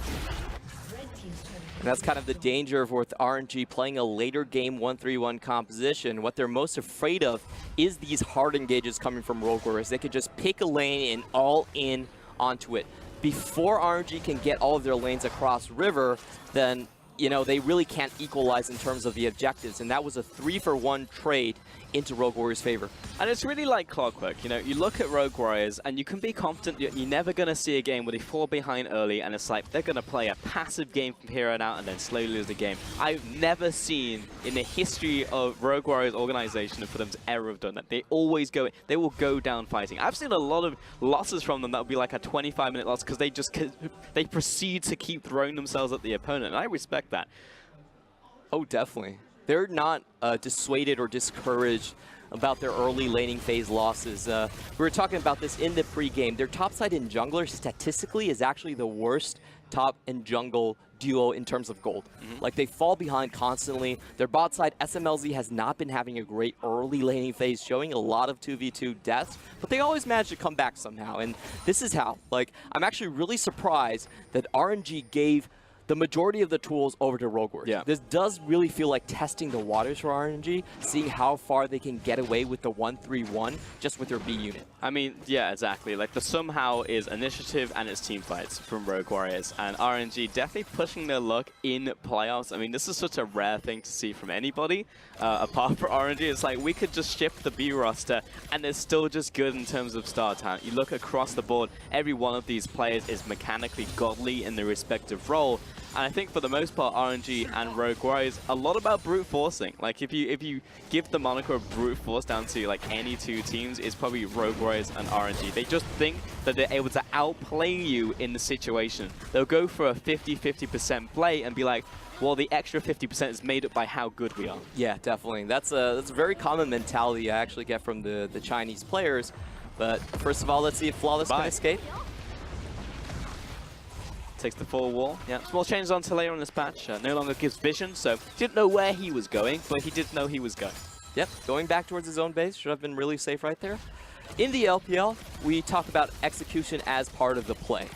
And that's kind of the danger with RNG playing a later game 1-3-1 composition. What they're most afraid of is these hard engages coming from Rogue Warriors. They could just pick a lane and all in onto it. Before RNG can get all of their lanes across river, then, you know, they really can't equalize in terms of the objectives. And that was a 3-for-1 trade into Rogue Warriors' favor. And it's really like clockwork, you know, you look at Rogue Warriors and you can be confident you're never going to see a game where they fall behind early and it's like they're going to play a passive game from here on out and then slowly lose the game. I've never seen in the history of Rogue Warriors organization for them to ever have done that. They always go, they will go down fighting. I've seen a lot of losses from them that would be like a 25-minute loss because they proceed to keep throwing themselves at the opponent, and I respect that. Oh, definitely. They're not dissuaded or discouraged about their early laning phase losses. We were talking about this in the pregame. Their topside and jungler statistically is actually the worst top and jungle duo in terms of gold. Like, they fall behind constantly. Their bot side, SMLZ, has not been having a great early laning phase, showing a lot of 2v2 deaths, but they always manage to come back somehow. And this is how. Like, I'm actually really surprised that RNG gave the majority of the tools over to Rogue Warriors. Yeah. This does really feel like testing the waters for RNG, seeing how far they can get away with the 1-3-1 just with their B unit. I mean, yeah, exactly. Like, the somehow is initiative and it's team fights from Rogue Warriors. And RNG definitely pushing their luck in playoffs. I mean, this is such a rare thing to see from anybody, apart from RNG. It's like, we could just shift the B roster and they're still just good in terms of star talent. You look across the board, every one of these players is mechanically godly in their respective role. And I think for the most part, RNG and Rogue Warriors, a lot about brute forcing. Like, if you give the moniker of brute force down to like any 2 teams, it's probably Rogue Warriors and RNG. They just think that they're able to outplay you in the situation. They'll go for a 50-50% play and be like, well, the extra 50% is made up by how good we are. Yeah, definitely. That's a very common mentality I actually get from the Chinese players. But first of all, let's see if Flawless can escape. Takes the full wall. Yeah, small changes on Taleo in this patch. No longer gives vision, so didn't know where he was going, but he did know he was going. Yep, going back towards his own base. Should have been really safe right there. In the LPL, we talk about execution as part of the play.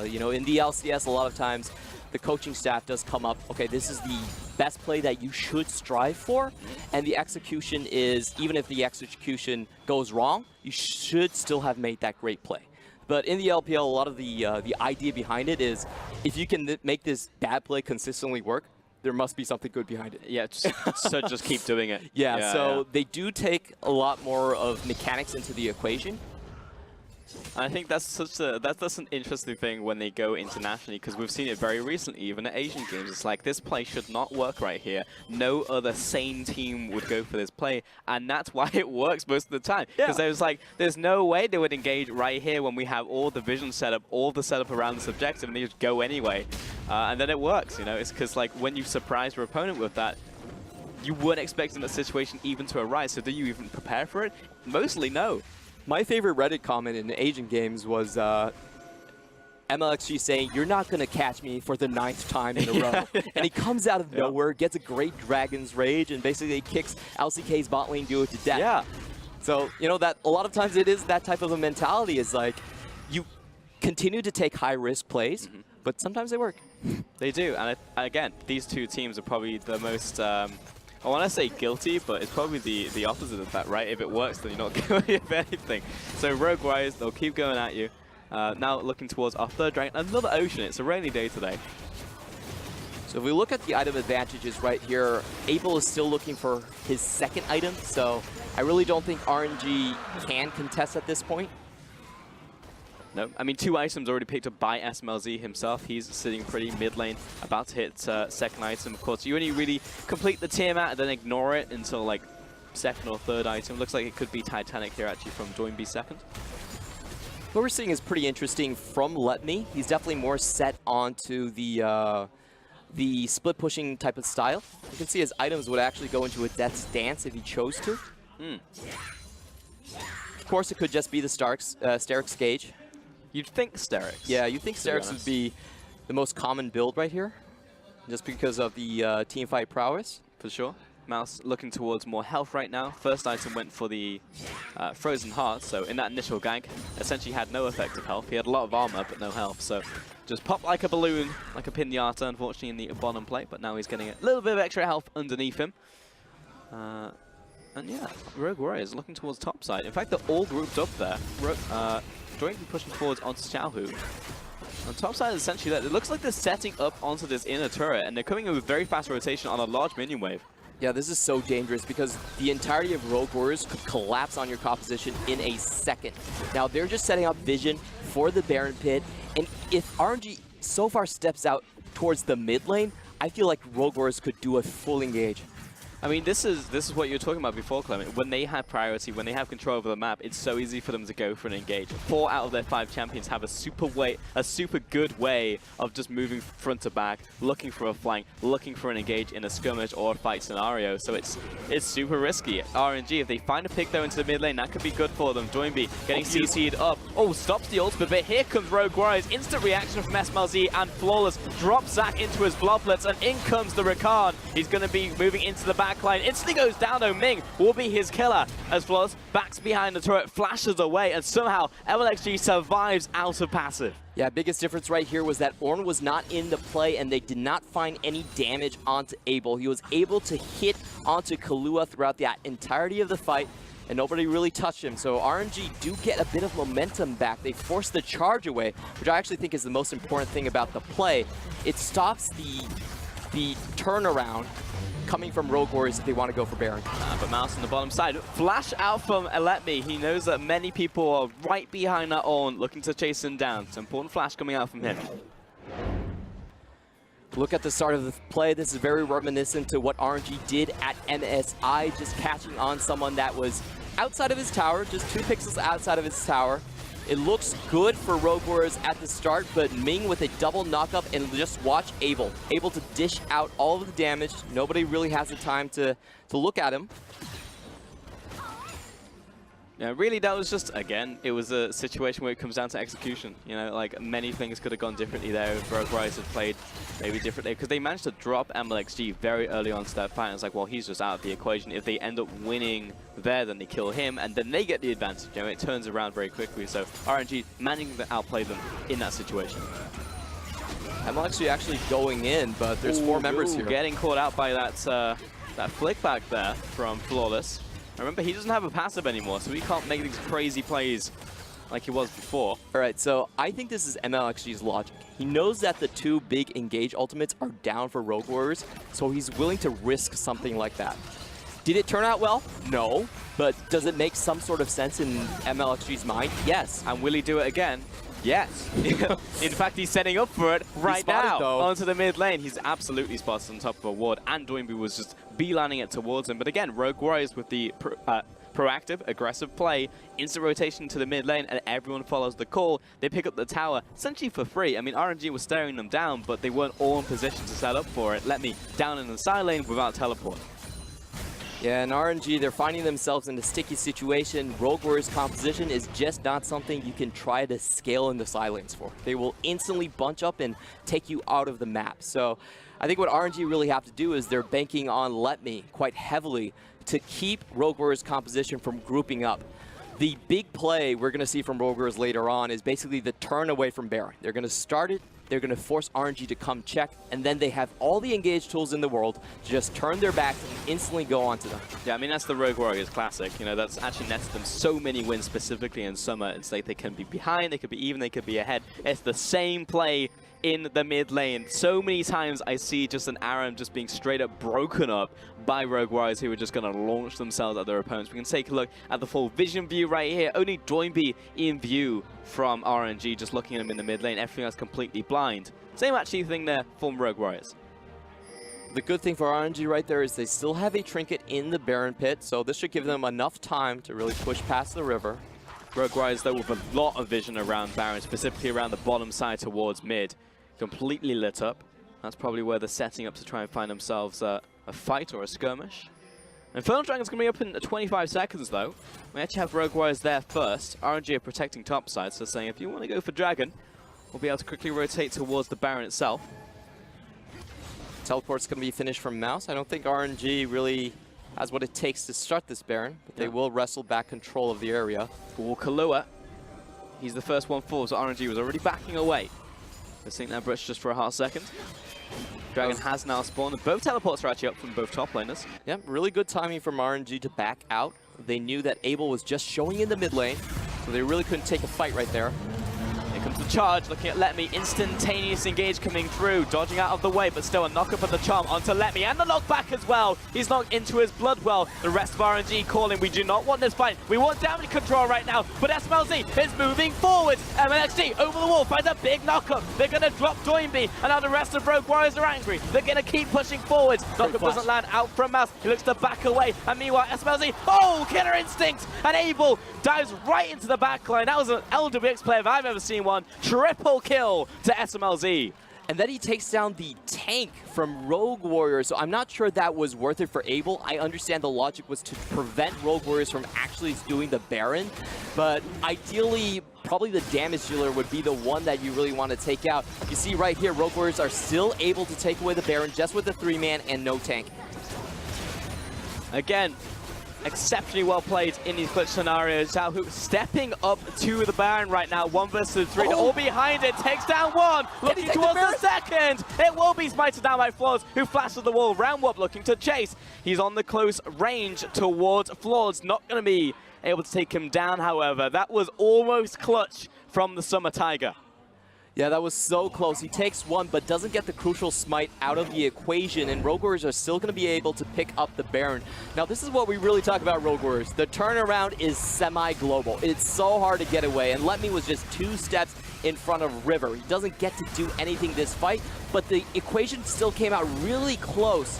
You know, in the LCS, a lot of times, the coaching staff does come up, okay, this is the best play that you should strive for, and the execution is, even if the execution goes wrong, you should still have made that great play. But in the LPL, a lot of the idea behind it is, if you can make this bad play consistently work, there must be something good behind it. Yeah, so just keep doing it. Yeah, they do take a lot more of mechanics into the equation. And I think that's an interesting thing when they go internationally, because we've seen it very recently, even at Asian Games. It's like, this play should not work right here. No other sane team would go for this play, and that's why it works most of the time. Because there's no way they would engage right here when we have all the vision set up, all the setup around this objective, and they just go anyway. And then it works, you know? It's because, like, when you surprise your opponent with that, you weren't expecting that situation even to arise. So do you even prepare for it? Mostly no. My favorite Reddit comment in Asian games was MLXG saying, "You're not going to catch me for the 9th time in a row." And he comes out of nowhere, gets a great Dragon's Rage, and basically kicks LCK's bot lane duo to death. Yeah. So, you know, that a lot of times it is that type of a mentality is like, you continue to take high-risk plays, but sometimes they work. They do, and again, these two teams are probably the most, I want to say guilty, but it's probably the opposite of that, right? If it works, then you're not guilty of anything. So Rogue Warriors, they'll keep going at you. Now looking towards our third dragon, another Ocean. It's a rainy day today. So if we look at the item advantages right here, Abel is still looking for his second item, so I really don't think RNG can contest at this point. No, I mean, 2 items already picked up by SMLZ himself. He's sitting pretty mid lane, about to hit second item. Of course, you only really complete the Tiamat and then ignore it until like second or third item. Looks like it could be Titanic here actually from Doinby second. What we're seeing is pretty interesting from Let Me. He's definitely more set onto the split pushing type of style. You can see his items would actually go into a Death's Dance if he chose to. Of course, it could just be the Sterix Gauge. You'd think Sterix. Yeah, you'd think Sterix would be the most common build right here, just because of the team fight prowess. For sure. Mouse looking towards more health right now. First item went for the Frozen Heart, so in that initial gank, essentially had no effective health. He had a lot of armor, but no health, so just popped like a balloon, like a pinata, unfortunately, in the bottom plate, but now he's getting a little bit of extra health underneath him. And yeah, Rogue Warriors looking towards top side. In fact, they're all grouped up there. Doinby pushing forwards onto Xiaohu. On top side, essentially, it looks like they're setting up onto this inner turret, and they're coming in with very fast rotation on a large minion wave. Yeah, this is so dangerous because the entirety of Rogue Warriors could collapse on your composition in a second. Now, they're just setting up vision for the Baron Pit, and if RNG so far steps out towards the mid lane, I feel like Rogue Warriors could do a full engage. I mean, this is what you were talking about before, Clement. When they have priority, when they have control over the map, it's so easy for them to go for an engage. 4 out of their 5 champions have a super good way of just moving front to back, looking for a flank, looking for an engage in a skirmish or a fight scenario. So it's super risky. RNG, if they find a pick though into the mid lane, that could be good for them. Doinby getting CC'd up. Oh, stops the ultimate, but here comes Rogue Warriors. Instant reaction from SMLZ and Flawless. Drops Zac into his Bloodblitz, and in comes the Rakan. He's going to be moving into the back line. Instantly goes down though. Ming will be his killer as Flawless backs behind the turret, flashes away, and somehow MLXG survives out of passive. Yeah, biggest difference right here was that Ornn was not in the play and they did not find any damage onto Abel. He was able to hit onto Kahlua throughout the entirety of the fight, and nobody really touched him. So RNG do get a bit of momentum back. They force the charge away, which I actually think is the most important thing about the play. It stops the turnaround coming from Rogue Warriors if they want to go for Baron. But Mouse on the bottom side. Flash out from Let Me. He knows that many people are right behind that Ornn looking to chase him down. It's an important flash coming out from him. Look at the start of the play. This is very reminiscent to what RNG did at MSI, just catching on someone that was outside of his tower, just 2 pixels outside of his tower. It looks good for Rogue Warriors at the start, but Ming with a double knockup, and just watch Abel. Able to dish out all of the damage. Nobody really has the time to look at him. Yeah, really, that was just, again, it was a situation where it comes down to execution. You know, like, many things could have gone differently there if Rogue Warriors had played maybe differently, because they managed to drop MLXG very early on to that fight. And it's like, well, he's just out of the equation. If they end up winning there, then they kill him, and then they get the advantage. You know, it turns around very quickly. So RNG managing to outplay them in that situation. MLXG actually going in, but there's 4 members here. Getting caught out by that, that flick back there from Flawless. Remember, he doesn't have a passive anymore, so he can't make these crazy plays like he was before. All right, so I think this is MLXG's logic. He knows that the 2 big engage ultimates are down for Rogue Warriors, so he's willing to risk something like that. Did it turn out well? No. But does it make some sort of sense in MLXG's mind? Yes. And will he do it again? Yes. In fact, he's setting up for it right now onto the mid lane. He's absolutely spotted on top of a ward, and Doinby was just beelining it towards him. But again, Rogue Warriors with the proactive, aggressive play, instant rotation to the mid lane, and everyone follows the call. They pick up the tower essentially for free. I mean, RNG was staring them down, but they weren't all in position to set up for it. Let Me down in the side lane without teleport. Yeah, and RNG, they're finding themselves in a sticky situation. Rogue Warriors composition is just not something you can try to scale in the side lanes for. They will instantly bunch up and take you out of the map. So I think what RNG really have to do is they're banking on Let Me quite heavily to keep Rogue Warriors composition from grouping up. The big play we're going to see from Rogue Warriors later on is basically the turn away from Baron. They're going to start it, they're going to force RNG to come check, and then they have all the engage tools in the world to just turn their backs and instantly go onto them. Yeah, I mean, that's the Rogue Warriors classic. You know, that's actually netted them so many wins specifically in Summer. It's like they can be behind, they could be even, they could be ahead. It's the same play in the mid lane. So many times I see just an Aram just being straight up broken up by Rogue Warriors who are just going to launch themselves at their opponents. We can take a look at the full vision view right here. Only Doinby in view from RNG, just looking at him in the mid lane. Everything else completely blind. Same actually thing there from Rogue Warriors. The good thing for RNG right there is they still have a trinket in the Baron pit, so this should give them enough time to really push past the river. Rogue Warriors though with a lot of vision around Baron, specifically around the bottom side towards mid. Completely lit up. That's probably where they're setting up to try and find themselves a fight or a skirmish. Infernal Dragon's going to be up in 25 seconds though. We actually have Rogue Warriors there first. RNG are protecting top side, so saying if you want to go for Dragon, we'll be able to quickly rotate towards the Baron itself. Teleport's going to be finished from Mouse. I don't think RNG really has what it takes to start this Baron, but they will wrestle back control of the area. For Kahlua, he's the first one forward, so RNG was already backing away. Let's think that bridge just for a half second. Dragon has now spawned, and both teleports are actually up from both top laners. Yep, really good timing from RNG to back out. They knew that Abel was just showing in the mid lane, so they really couldn't take a fight right there. Here comes the charge, looking at Let Me, instantaneous engage coming through, dodging out of the way, but still a knock-up of the charm onto Let Me, and the knockback as well. He's knocked into his Bloodwell. The rest of RNG calling, we do not want this fight. We want damage control right now, but SMLZ is moving forward. MNXG over the wall, finds a big knock-up. They're going to drop Doinby, and now the rest of Rogue Warriors are angry. They're going to keep pushing forward. Knock-up doesn't land out from Mouse. He looks to back away, and meanwhile, SMLZ, oh, Killer Instinct, and Abel dives right into the backline. That was an LWX player if I've ever seen one. Triple kill to SMLZ. And then he takes down the tank from Rogue Warriors, so I'm not sure that was worth it for Abel. I understand the logic was to prevent Rogue Warriors from actually doing the Baron, but ideally, probably the damage dealer would be the one that you really want to take out. You see right here, Rogue Warriors are still able to take away the Baron just with the 3-man and no tank. Again, exceptionally well played in these clutch scenarios. Xiaohu stepping up to the Baron right now. 1 versus 3. They're all behind it. Takes down one. Looking towards the second. It will be smited down by Flawds, who flashes the wall. Round Warp looking to chase. He's on the close range towards Flawds. Not going to be able to take him down, however. That was almost clutch from the Summer Tiger. Yeah, that was so close. He takes one, but doesn't get the crucial smite out of the equation, and Rogue Warriors are still going to be able to pick up the Baron. Now, this is what we really talk about Rogue Warriors. The turnaround is semi-global. It's so hard to get away, and Let Me was just 2 steps in front of River. He doesn't get to do anything this fight, but the equation still came out really close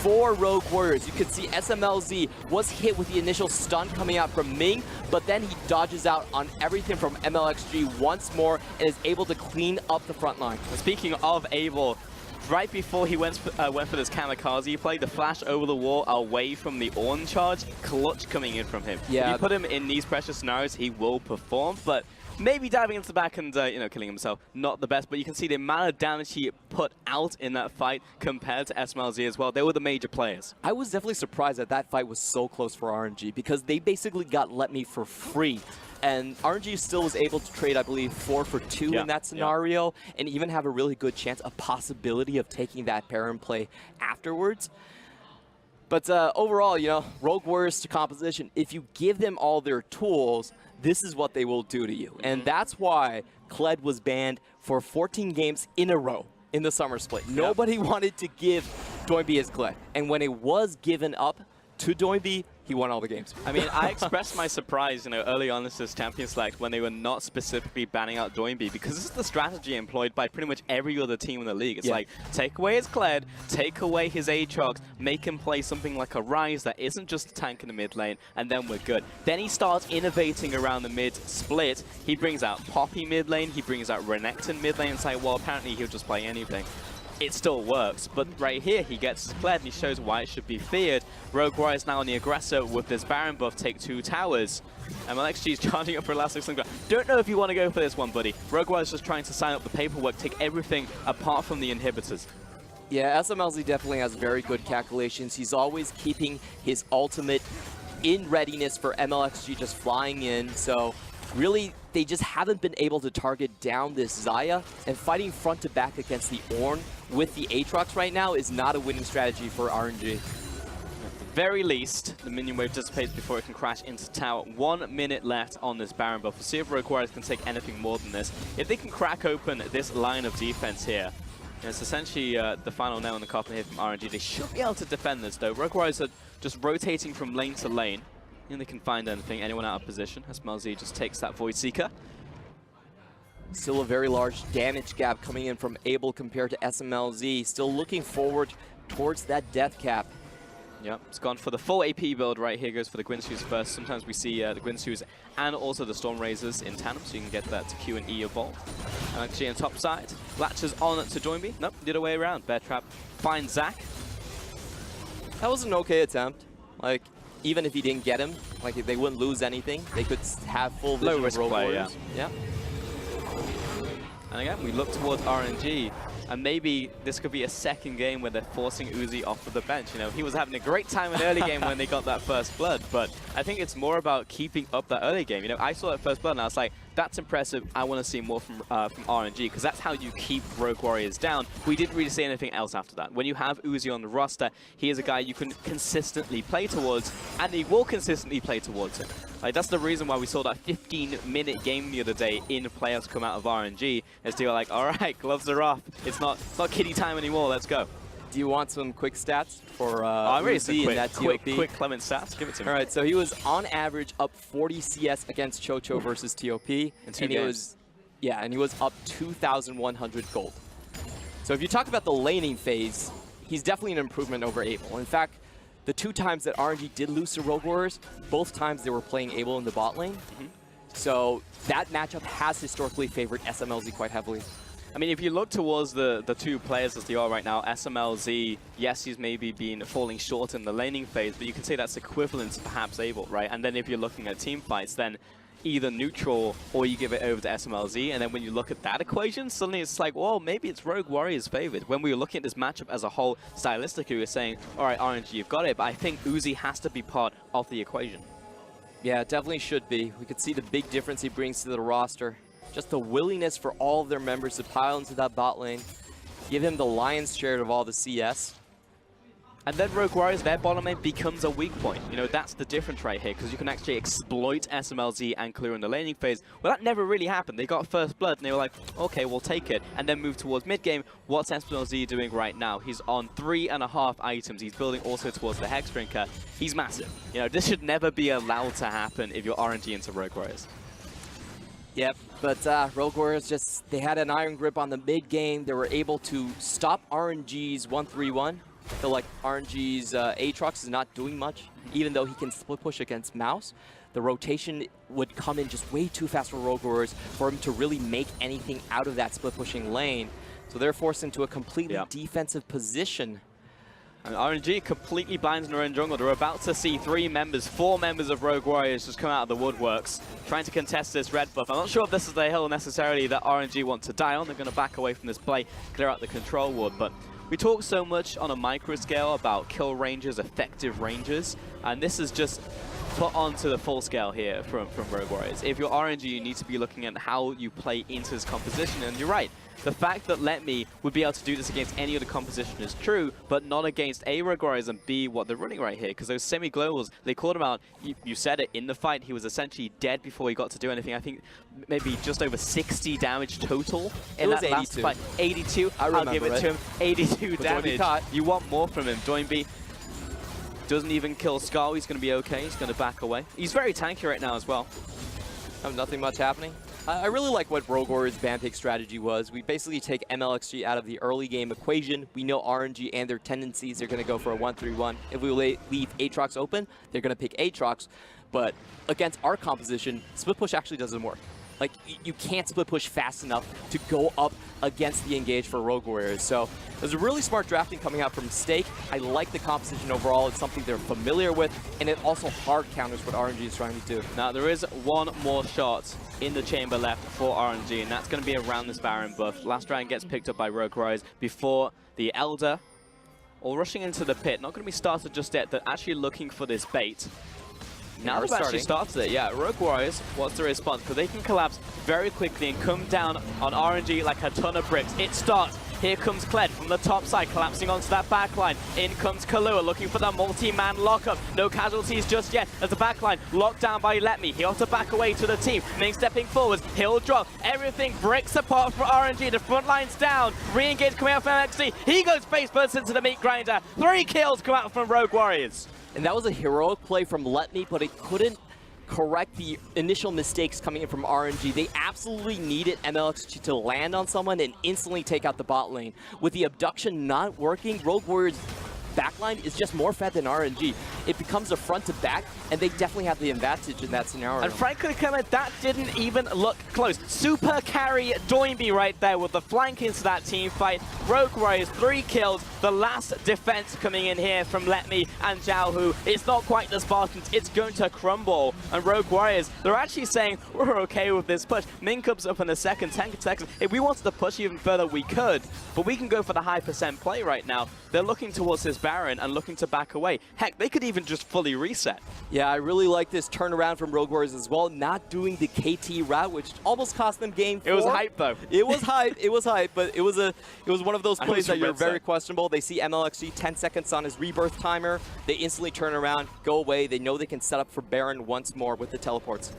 for Rogue Warriors. You can see SMLZ was hit with the initial stun coming out from Ming, but then he dodges out on everything from MLXG once more and is able to clean up the front line. Speaking of Abel, right before he went for this kamikaze play, the flash over the wall away from the Ornn charge, clutch coming in from him. Yeah. If you put him in these pressure scenarios, he will perform, but maybe diving into the back and, you know, killing himself, not the best, but you can see the amount of damage he put out in that fight compared to SMLZ as well. They were the major players. I was definitely surprised that that fight was so close for RNG because they basically got Let Me for free. And RNG still was able to trade, I believe, 4 for 2 in that scenario and even have a really good chance, a possibility of taking that Baron play afterwards. But overall, you know, Rogue Warriors to composition, if you give them all their tools, this is what they will do to you. And that's why Kled was banned for 14 games in a row in the summer split. Nobody wanted to give Doinby his Kled. And when it was given up to Doinby, he won all the games. I mean, I expressed my surprise, you know, early on this Champion Select when they were not specifically banning out Doinby, because this is the strategy employed by pretty much every other team in the league. It's like, take away his Kled, take away his Aatrox, make him play something like a Ryze that isn't just a tank in the mid lane, and then we're good. Then he starts innovating around the mid split. He brings out Poppy mid lane, he brings out Renekton mid lane. It's like, well, apparently he'll just play anything. it still works. But right here, he gets cleared and he shows why it should be feared. Rogue Warriors now on the aggressor with this Baron buff, take 2 towers. MLXG is charging up for Elastic Sling. Don't know if you want to go for this one, buddy. Rogue Warriors just trying to sign up the paperwork, take everything apart from the inhibitors. Yeah, SMLZ definitely has very good calculations. He's always keeping his ultimate in readiness for MLXG just flying in. So really, they just haven't been able to target down this Xayah, and fighting front to back against the Ornn with the Aatrox right now is not a winning strategy for RNG. At the very least, the minion wave dissipates before it can crash into tower. 1 minute left on this Baron buff. We'll see if Rogue Warriors can take anything more than this. If they can crack open this line of defense here, it's essentially the final nail in the coffin here from RNG. They should be able to defend this though. Rogue Warriors are just rotating from lane to lane. And they can find anything, anyone out of position. SMLZ just takes that Void Seeker. Still a very large damage gap coming in from Abel compared to SMLZ. Still looking forward towards that death cap. Yep, it's gone for the full AP build right here. Goes for the Gwynsues first. Sometimes we see the Gwynsues and also the Storm Razors in tandem, so you can get that to Q and E evolve. And actually on top side, latches on to Joinby. Nope, the other way around. Bear Trap finds Zac. That was an okay attempt. Like, even if he didn't get him, like they wouldn't lose anything. They could have full vision low risk of play, Warriors. Yeah. And again, we look towards RNG, and maybe this could be a second game where they're forcing Uzi off of the bench. You know, he was having a great time in early game when they got that first blood, but I think it's more about keeping up that early game. You know, I saw that first blood and I was like, that's impressive. I want to see more from RNG, because that's how you keep Rogue Warriors down. We didn't really see anything else after that. When you have Uzi on the roster, he is a guy you can consistently play towards, and he will consistently play towards him. Like, that's the reason why we saw that 15-minute game the other day in playoffs come out of RNG, as they were like, all right, gloves are off. It's not kiddie time anymore. Let's go. Do you want some quick stats for Uzi in that TOP? Quick Clement stats. Give it to me. All right, so he was on average up 40 CS against Chocho versus TOP, and he was up 2,100 gold. So if you talk about the laning phase, he's definitely an improvement over Abel. In fact, the 2 times that RNG did lose to Rogue Warriors, both times they were playing Abel in the bot lane. So that matchup has historically favored SMLZ quite heavily. I mean, if you look towards the 2 players as they are right now, SMLZ, yes, he's maybe been falling short in the laning phase, but you can say that's equivalent to perhaps Abel, right? And then if you're looking at team fights, then either neutral or you give it over to SMLZ, and then when you look at that equation, suddenly it's like, well, maybe it's Rogue Warriors favored. When we were looking at this matchup as a whole, stylistically, we were saying, all right, RNG, you've got it, but I think Uzi has to be part of the equation. Yeah, it definitely should be. We could see the big difference he brings to the roster. Just the willingness for all of their members to pile into that bot lane, give him the lion's share of all the CS. And then Rogue Warriors, their bottom lane becomes a weak point. You know, that's the difference right here, because you can actually exploit SMLZ and clear in the laning phase. Well, that never really happened. They got first blood, and they were like, okay, we'll take it, and then move towards mid-game. What's SMLZ doing right now? He's on 3.5 items. He's building also towards the Hex Drinker. He's massive. You know, this should never be allowed to happen if you're RNG into Rogue Warriors. Yep, but Rogue Warriors just, they had an iron grip on the mid-game. They were able to stop RNG's 1-3-1. I feel like RNG's Aatrox is not doing much, even though he can split push against Mouse. The rotation would come in just way too fast for Rogue Warriors for him to really make anything out of that split pushing lane. So they're forced into a completely defensive position. And RNG completely blinds in their own jungle. They're about to see 4 members of Rogue Warriors just come out of the woodworks, trying to contest this red buff. I'm not sure if this is the hill necessarily that RNG want to die on. They're going to back away from this play, clear out the control ward, but we talk so much on a micro scale about kill ranges, effective ranges, and this is just put onto the full scale here from Rogue Warriors. If you're RNG, you need to be looking at how you play into this composition, and you're right. The fact that Let Me would be able to do this against any other composition is true, but not against A, Rogue Warriors, and B, what they're running right here, because those semi-globals, they called him out, you said it, in the fight, he was essentially dead before he got to do anything. I think maybe just over 60 damage total in that last fight. 82, I'll give it to him, 82 damage. You want more from him. Joinby doesn't even kill Scar, he's going to be okay, he's going to back away. He's very tanky right now as well. Nothing much happening. I really like what Rogue Warriors' ban pick strategy was. We basically take MLXG out of the early game equation. We know RNG and their tendencies. They're going to go for a 1-3-1. If we leave Aatrox open, they're going to pick Aatrox. But against our composition, split push actually doesn't work. Like, you can't split push fast enough to go up against the engage for Rogue Warriors. So there's a really smart drafting coming out from Stake. I like the composition overall. It's something they're familiar with, and it also hard counters what RNG is trying to do. Now, there is one more shot in the chamber left for RNG, and that's going to be around this Baron buff. Last Dragon gets picked up by Rogue Warriors before the Elder, all rushing into the pit. Not going to be started just yet. They're actually looking for this bait. Now they've actually started it, yeah. Rogue Warriors, what's the response? Because they can collapse very quickly and come down on RNG like a ton of bricks. It starts. Here comes Kled from the top side, collapsing onto that backline. In comes Kalua, looking for the multi-man lockup. No casualties just yet, as the backline locked down by Let Me. He'll have to back away to the team. Ming stepping forwards, he'll drop. Everything bricks apart for RNG. The front line's down. Re-engage coming out from MXC. He goes face first into the meat grinder. 3 kills come out from Rogue Warriors. And that was a heroic play from Let Me, but it couldn't correct the initial mistakes coming in from RNG. They absolutely needed MLXG to land on someone and instantly take out the bot lane. With the abduction not working, Rogue Warriors' backline is just more fed than RNG. It becomes a front to back, and they definitely have the advantage in that scenario. And frankly, Clement, that didn't even look close. Super carry Doinby right there with the flank into that team fight. Rogue Warriors, 3 kills. The last defense coming in here from Let Me and Zhao. It's not quite the Spartans. It's going to crumble. And Rogue Warriors, they're actually saying, we're okay with this push. Min comes up in a second, 10 seconds. If we wanted to push even further, we could. But we can go for the high percent play right now. They're looking towards this Baron and looking to back away. Heck, they could even just fully reset. Yeah, I really like this turnaround from Rogue Warriors as well, not doing the KT route, which almost cost them game 4. It was hype, though. It was hype. It was hype, but it was one of those plays that are very questionable. They see MLXG 10 seconds on his rebirth timer. They instantly turn around, go away. They know they can set up for Baron once more with the teleports.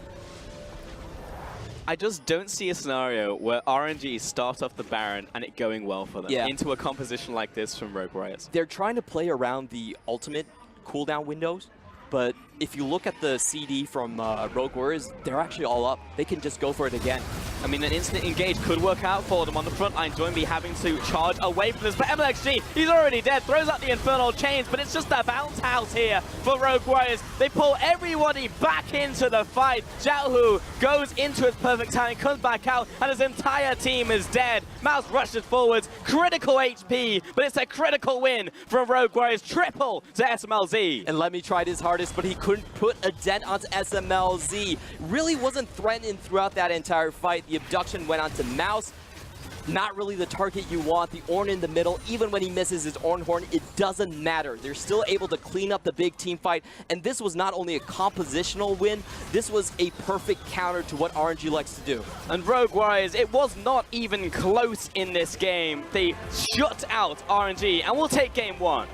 I just don't see a scenario where RNG start off the Baron and it going well for them into a composition like this from Rogue Warriors. They're trying to play around the ultimate cooldown windows, but if you look at the CD from Rogue Warriors, they're actually all up. They can just go for it again. I mean, an instant engage could work out for them on the front line. Doinby having to charge away from this, but MLXG, he's already dead. Throws out the Infernal Chains, but it's just a bounce house here for Rogue Warriors. They pull everybody back into the fight. Zhao goes into his perfect timing, comes back out, and his entire team is dead. Mouse rushes forwards, critical HP, but it's a critical win from Rogue Warriors. Triple to SMLZ. And Let Me tried his hardest, but he couldn't put a dent onto SMLZ. Really wasn't threatened throughout that entire fight. The abduction went onto Mouse. Not really the target you want. The Ornn in the middle, even when he misses his Ornn Horn, it doesn't matter. They're still able to clean up the big team fight. And this was not only a compositional win, this was a perfect counter to what RNG likes to do. And Rogue Warriors, it was not even close in this game. They shut out RNG, and we'll take game 1.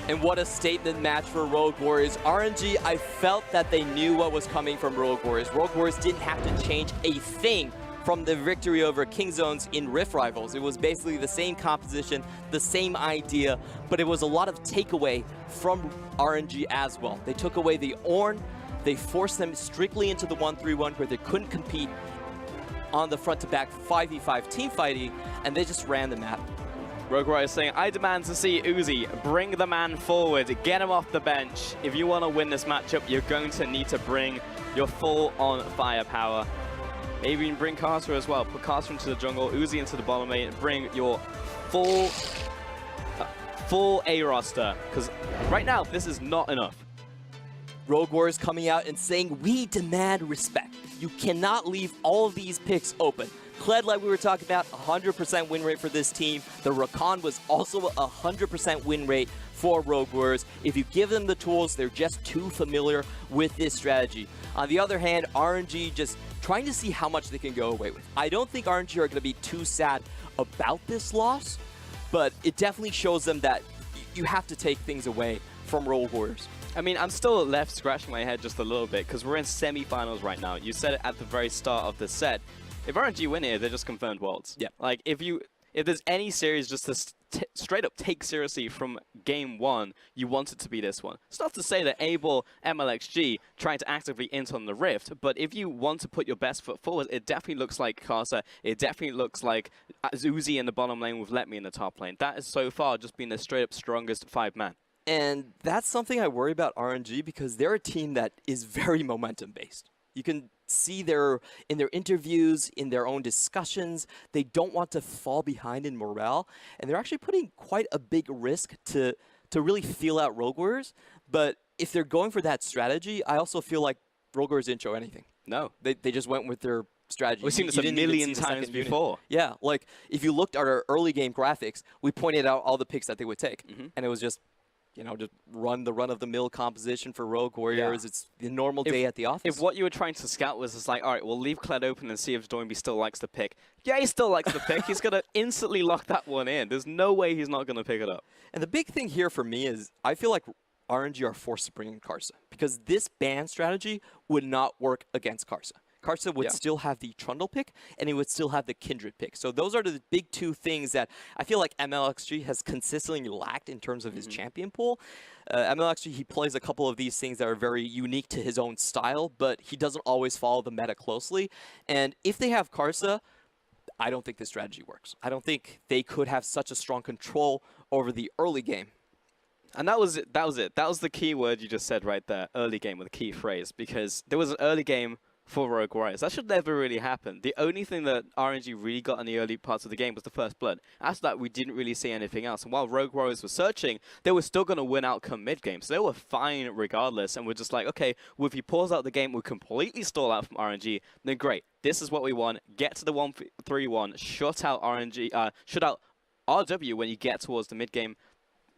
And what a statement match for Rogue Warriors. RNG, I felt that they knew what was coming from Rogue Warriors. Rogue Warriors didn't have to change a thing from the victory over King Zones in Rift Rivals. It was basically the same composition, the same idea, but it was a lot of takeaway from RNG as well. They took away the Ornn, they forced them strictly into the 1-3-1 where they couldn't compete on the front-to-back 5v5 team fighting, and they just ran the map. Rogue Warriors saying, I demand to see Uzi. Bring the man forward. Get him off the bench. If you want to win this matchup, you're going to need to bring your full-on firepower. Maybe even bring Carter as well. Put Carter into the jungle, Uzi into the bottom lane, and bring your full A roster. Because right now, this is not enough. Rogue Warriors coming out and saying, we demand respect. You cannot leave all of these picks open. Kled, like we were talking about, 100% win rate for this team. The Rakan was also a 100% win rate for Rogue Warriors. If you give them the tools, they're just too familiar with this strategy. On the other hand, RNG just trying to see how much they can go away with. I don't think RNG are going to be too sad about this loss, but it definitely shows them that you have to take things away from Rogue Warriors. I mean, I'm still left scratching my head just a little bit because we're in semifinals right now. You said it at the very start of the set. If RNG win here, they're just confirmed worlds. Yeah. Like, if there's any series just to straight up take seriously from game 1, you want it to be this one. It's not to say that Able, MLXG, trying to actively enter on the Rift, but if you want to put your best foot forward, it definitely looks like Karsa. It definitely looks like Uzi in the bottom lane with Let Me in the top lane. That has so far just been the straight up strongest 5-man. And that's something I worry about RNG because they're a team that is very momentum based. You can see in their interviews, in their own discussions, they don't want to fall behind in morale, and they're actually putting quite a big risk to really feel out Rogue Warriors. But if they're going for that strategy, I also feel like Rogue Warriors didn't show anything. No. They just went with their strategy. We've seen this a million times before. Yeah, like if you looked at our early game graphics, we pointed out all the picks that they would take, and it was just, just run-of-the-mill composition for Rogue Warriors. Yeah. It's the normal day at the office. If what you were trying to scout was just like, all right, we'll leave Kled open and see if Doinby still likes the pick. Yeah, he still likes the pick. He's going to instantly lock that one in. There's no way he's not going to pick it up. And the big thing here for me is I feel like RNG are forced to bring in Karsa, because this ban strategy would not work against Karsa. Karsa would still have the Trundle pick, and he would still have the Kindred pick. So those are the big two things that I feel like MLXG has consistently lacked in terms of his champion pool. MLXG, he plays a couple of these things that are very unique to his own style, but he doesn't always follow the meta closely. And if they have Karsa, I don't think this strategy works. I don't think they could have such a strong control over the early game. And that was it. That was the key word you just said right there, early game, with a key phrase, because there was an early game for Rogue Warriors. That should never really happen. The only thing that RNG really got in the early parts of the game was the first blood. After that, we didn't really see anything else. And while Rogue Warriors were searching, they were still going to win outcome mid-game. So they were fine regardless. And we're just like, okay, well, if you pause out the game, we completely stall out from RNG, then great. This is what we want. Get to the 1-3-1. Shut out RNG. Shut out RW when you get towards the mid-game.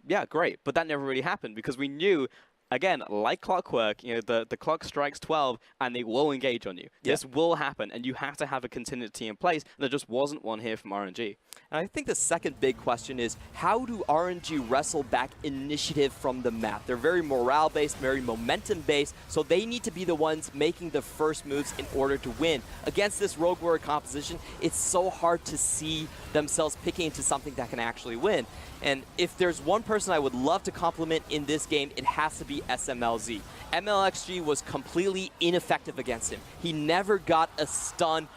Yeah, great. But that never really happened because we knew, again, like clockwork, the clock strikes 12 and they will engage on you. Yeah. This will happen, and you have to have a contingency in place. And there just wasn't one here from RNG. And I think the second big question is, how do RNG wrestle back initiative from the map? They're very morale-based, very momentum-based, so they need to be the ones making the first moves in order to win. Against this Rogue Warrior composition, it's so hard to see themselves picking into something that can actually win. And if there's one person I would love to compliment in this game, it has to be SMLZ. MLXG was completely ineffective against him. He never got a stun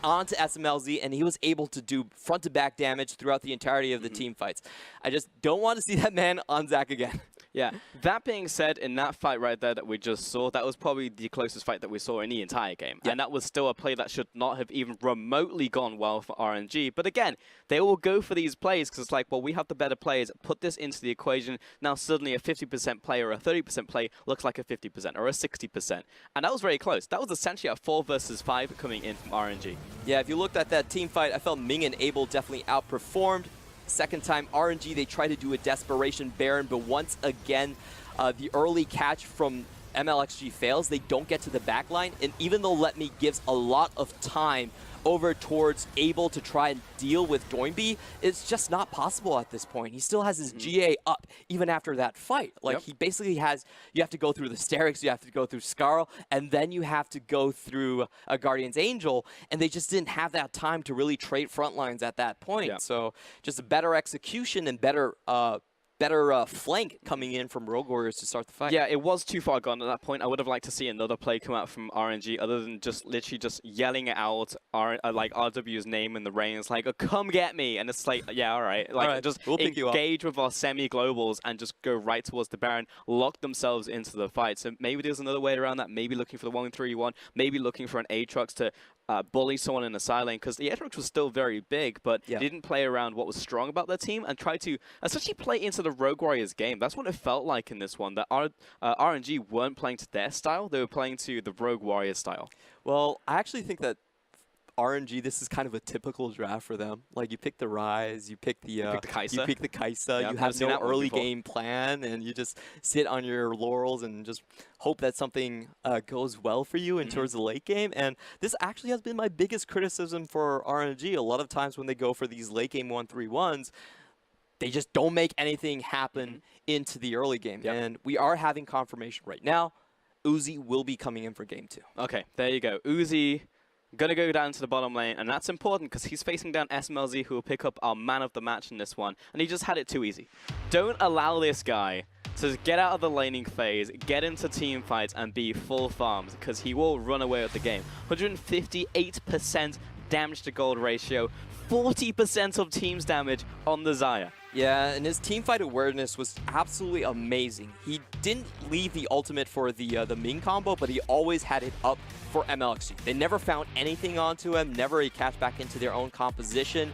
onto SMLZ, and he was able to do front-to-back damage throughout the entirety of the team fights. I just don't want to see that man on Zac again. Yeah, that being said, in that fight right there that we just saw, that was probably the closest fight that we saw in the entire game. Yep. And that was still a play that should not have even remotely gone well for RNG. But again, they will go for these plays because it's like, well, we have the better players. Put this into the equation. Now suddenly a 50% play or a 30% play looks like a 50% or a 60%. And that was very close. That was essentially a 4 versus 5 coming in from RNG. Yeah, if you looked at that team fight, I felt Ming and Abel definitely outperformed. Second time, RNG, they try to do a desperation Baron, but once again, the early catch from MLXG fails. They don't get to the back line, and even though Let Me gives a lot of time over towards Abel to try and deal with Doinby, it's just not possible at this point. He still has his GA up even after that fight. Like, he basically has, you have to go through the Sterix, you have to go through Scarl, and then you have to go through a Guardian's Angel, and they just didn't have that time to really trade front lines at that point. So just a better execution and better flank coming in from Rogue Warriors to start the fight. Yeah, it was too far gone at that point. I would have liked to see another play come out from RNG other than just literally just yelling out like RW's name in the rain. It's like, oh, come get me. And it's like, yeah, all right. Like, just we'll engage with our semi-globals and just go right towards the Baron, lock themselves into the fight. So maybe there's another way around that. Maybe looking for the 1-3-1, maybe looking for an Aatrox to bully someone in the side lane, because the Aatrox was still very big, but didn't play around what was strong about their team and try to essentially play into the Rogue Warriors game. That's what it felt like in this one, that RNG weren't playing to their style, they were playing to the Rogue Warriors style. Well, I actually think that RNG, this is kind of a typical draft for them. Like, you pick the Ryze, you pick the Kai'Sa, you have no early game plan, and you just sit on your laurels and just hope that something goes well for you in towards the late game. And this actually has been my biggest criticism for RNG. A lot of times when they go for these late game 1-3-1s, they just don't make anything happen into the early game. And we are having confirmation right now. Uzi will be coming in for game 2. Okay, there you go. Uzi gonna go down to the bottom lane, and that's important because he's facing down SMLZ, who will pick up our man of the match in this one, and he just had it too easy. Don't allow this guy to get out of the laning phase, get into team fights, and be full farms, because he will run away with the game. 158% damage to gold ratio, 40% of team's damage on the Xayah. Yeah, and his teamfight awareness was absolutely amazing. He didn't leave the ultimate for the Ming combo, but he always had it up for MLXG. They never found anything onto him, never a catch back into their own composition.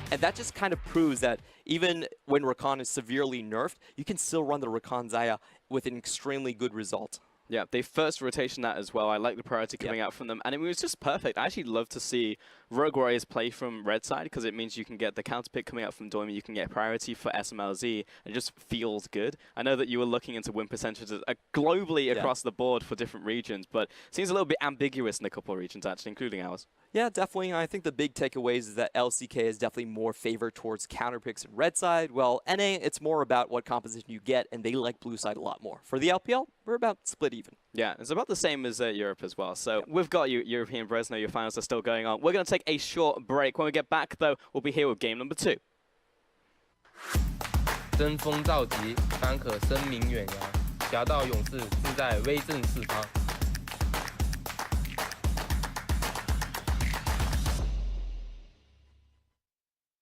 And that just kind of proves that even when Rakan is severely nerfed, you can still run the Rakan Xayah with an extremely good result. Yeah, they first rotation that as well. I like the priority coming out from them, and it was just perfect. I actually love to see Rogue Warriors play from red side because it means you can get the counter pick coming out from Doimi, you can get priority for SMLZ, and it just feels good. I know that you were looking into win percentages globally across the board for different regions, but it seems a little bit ambiguous in a couple of regions actually, including ours. Yeah, definitely. I think the big takeaways is that LCK is definitely more favored towards counter picks in red side. Well, NA, it's more about what composition you get, and they like blue side a lot more. For the LPL, we're about split even. Yeah, it's about the same as Europe as well. So we've got you, European Bresno, your finals are still going on. We're going to take a short break. When we get back, though, we'll be here with game number 2. 争锋造极，方可声名远扬。侠盗勇士志在威震四方。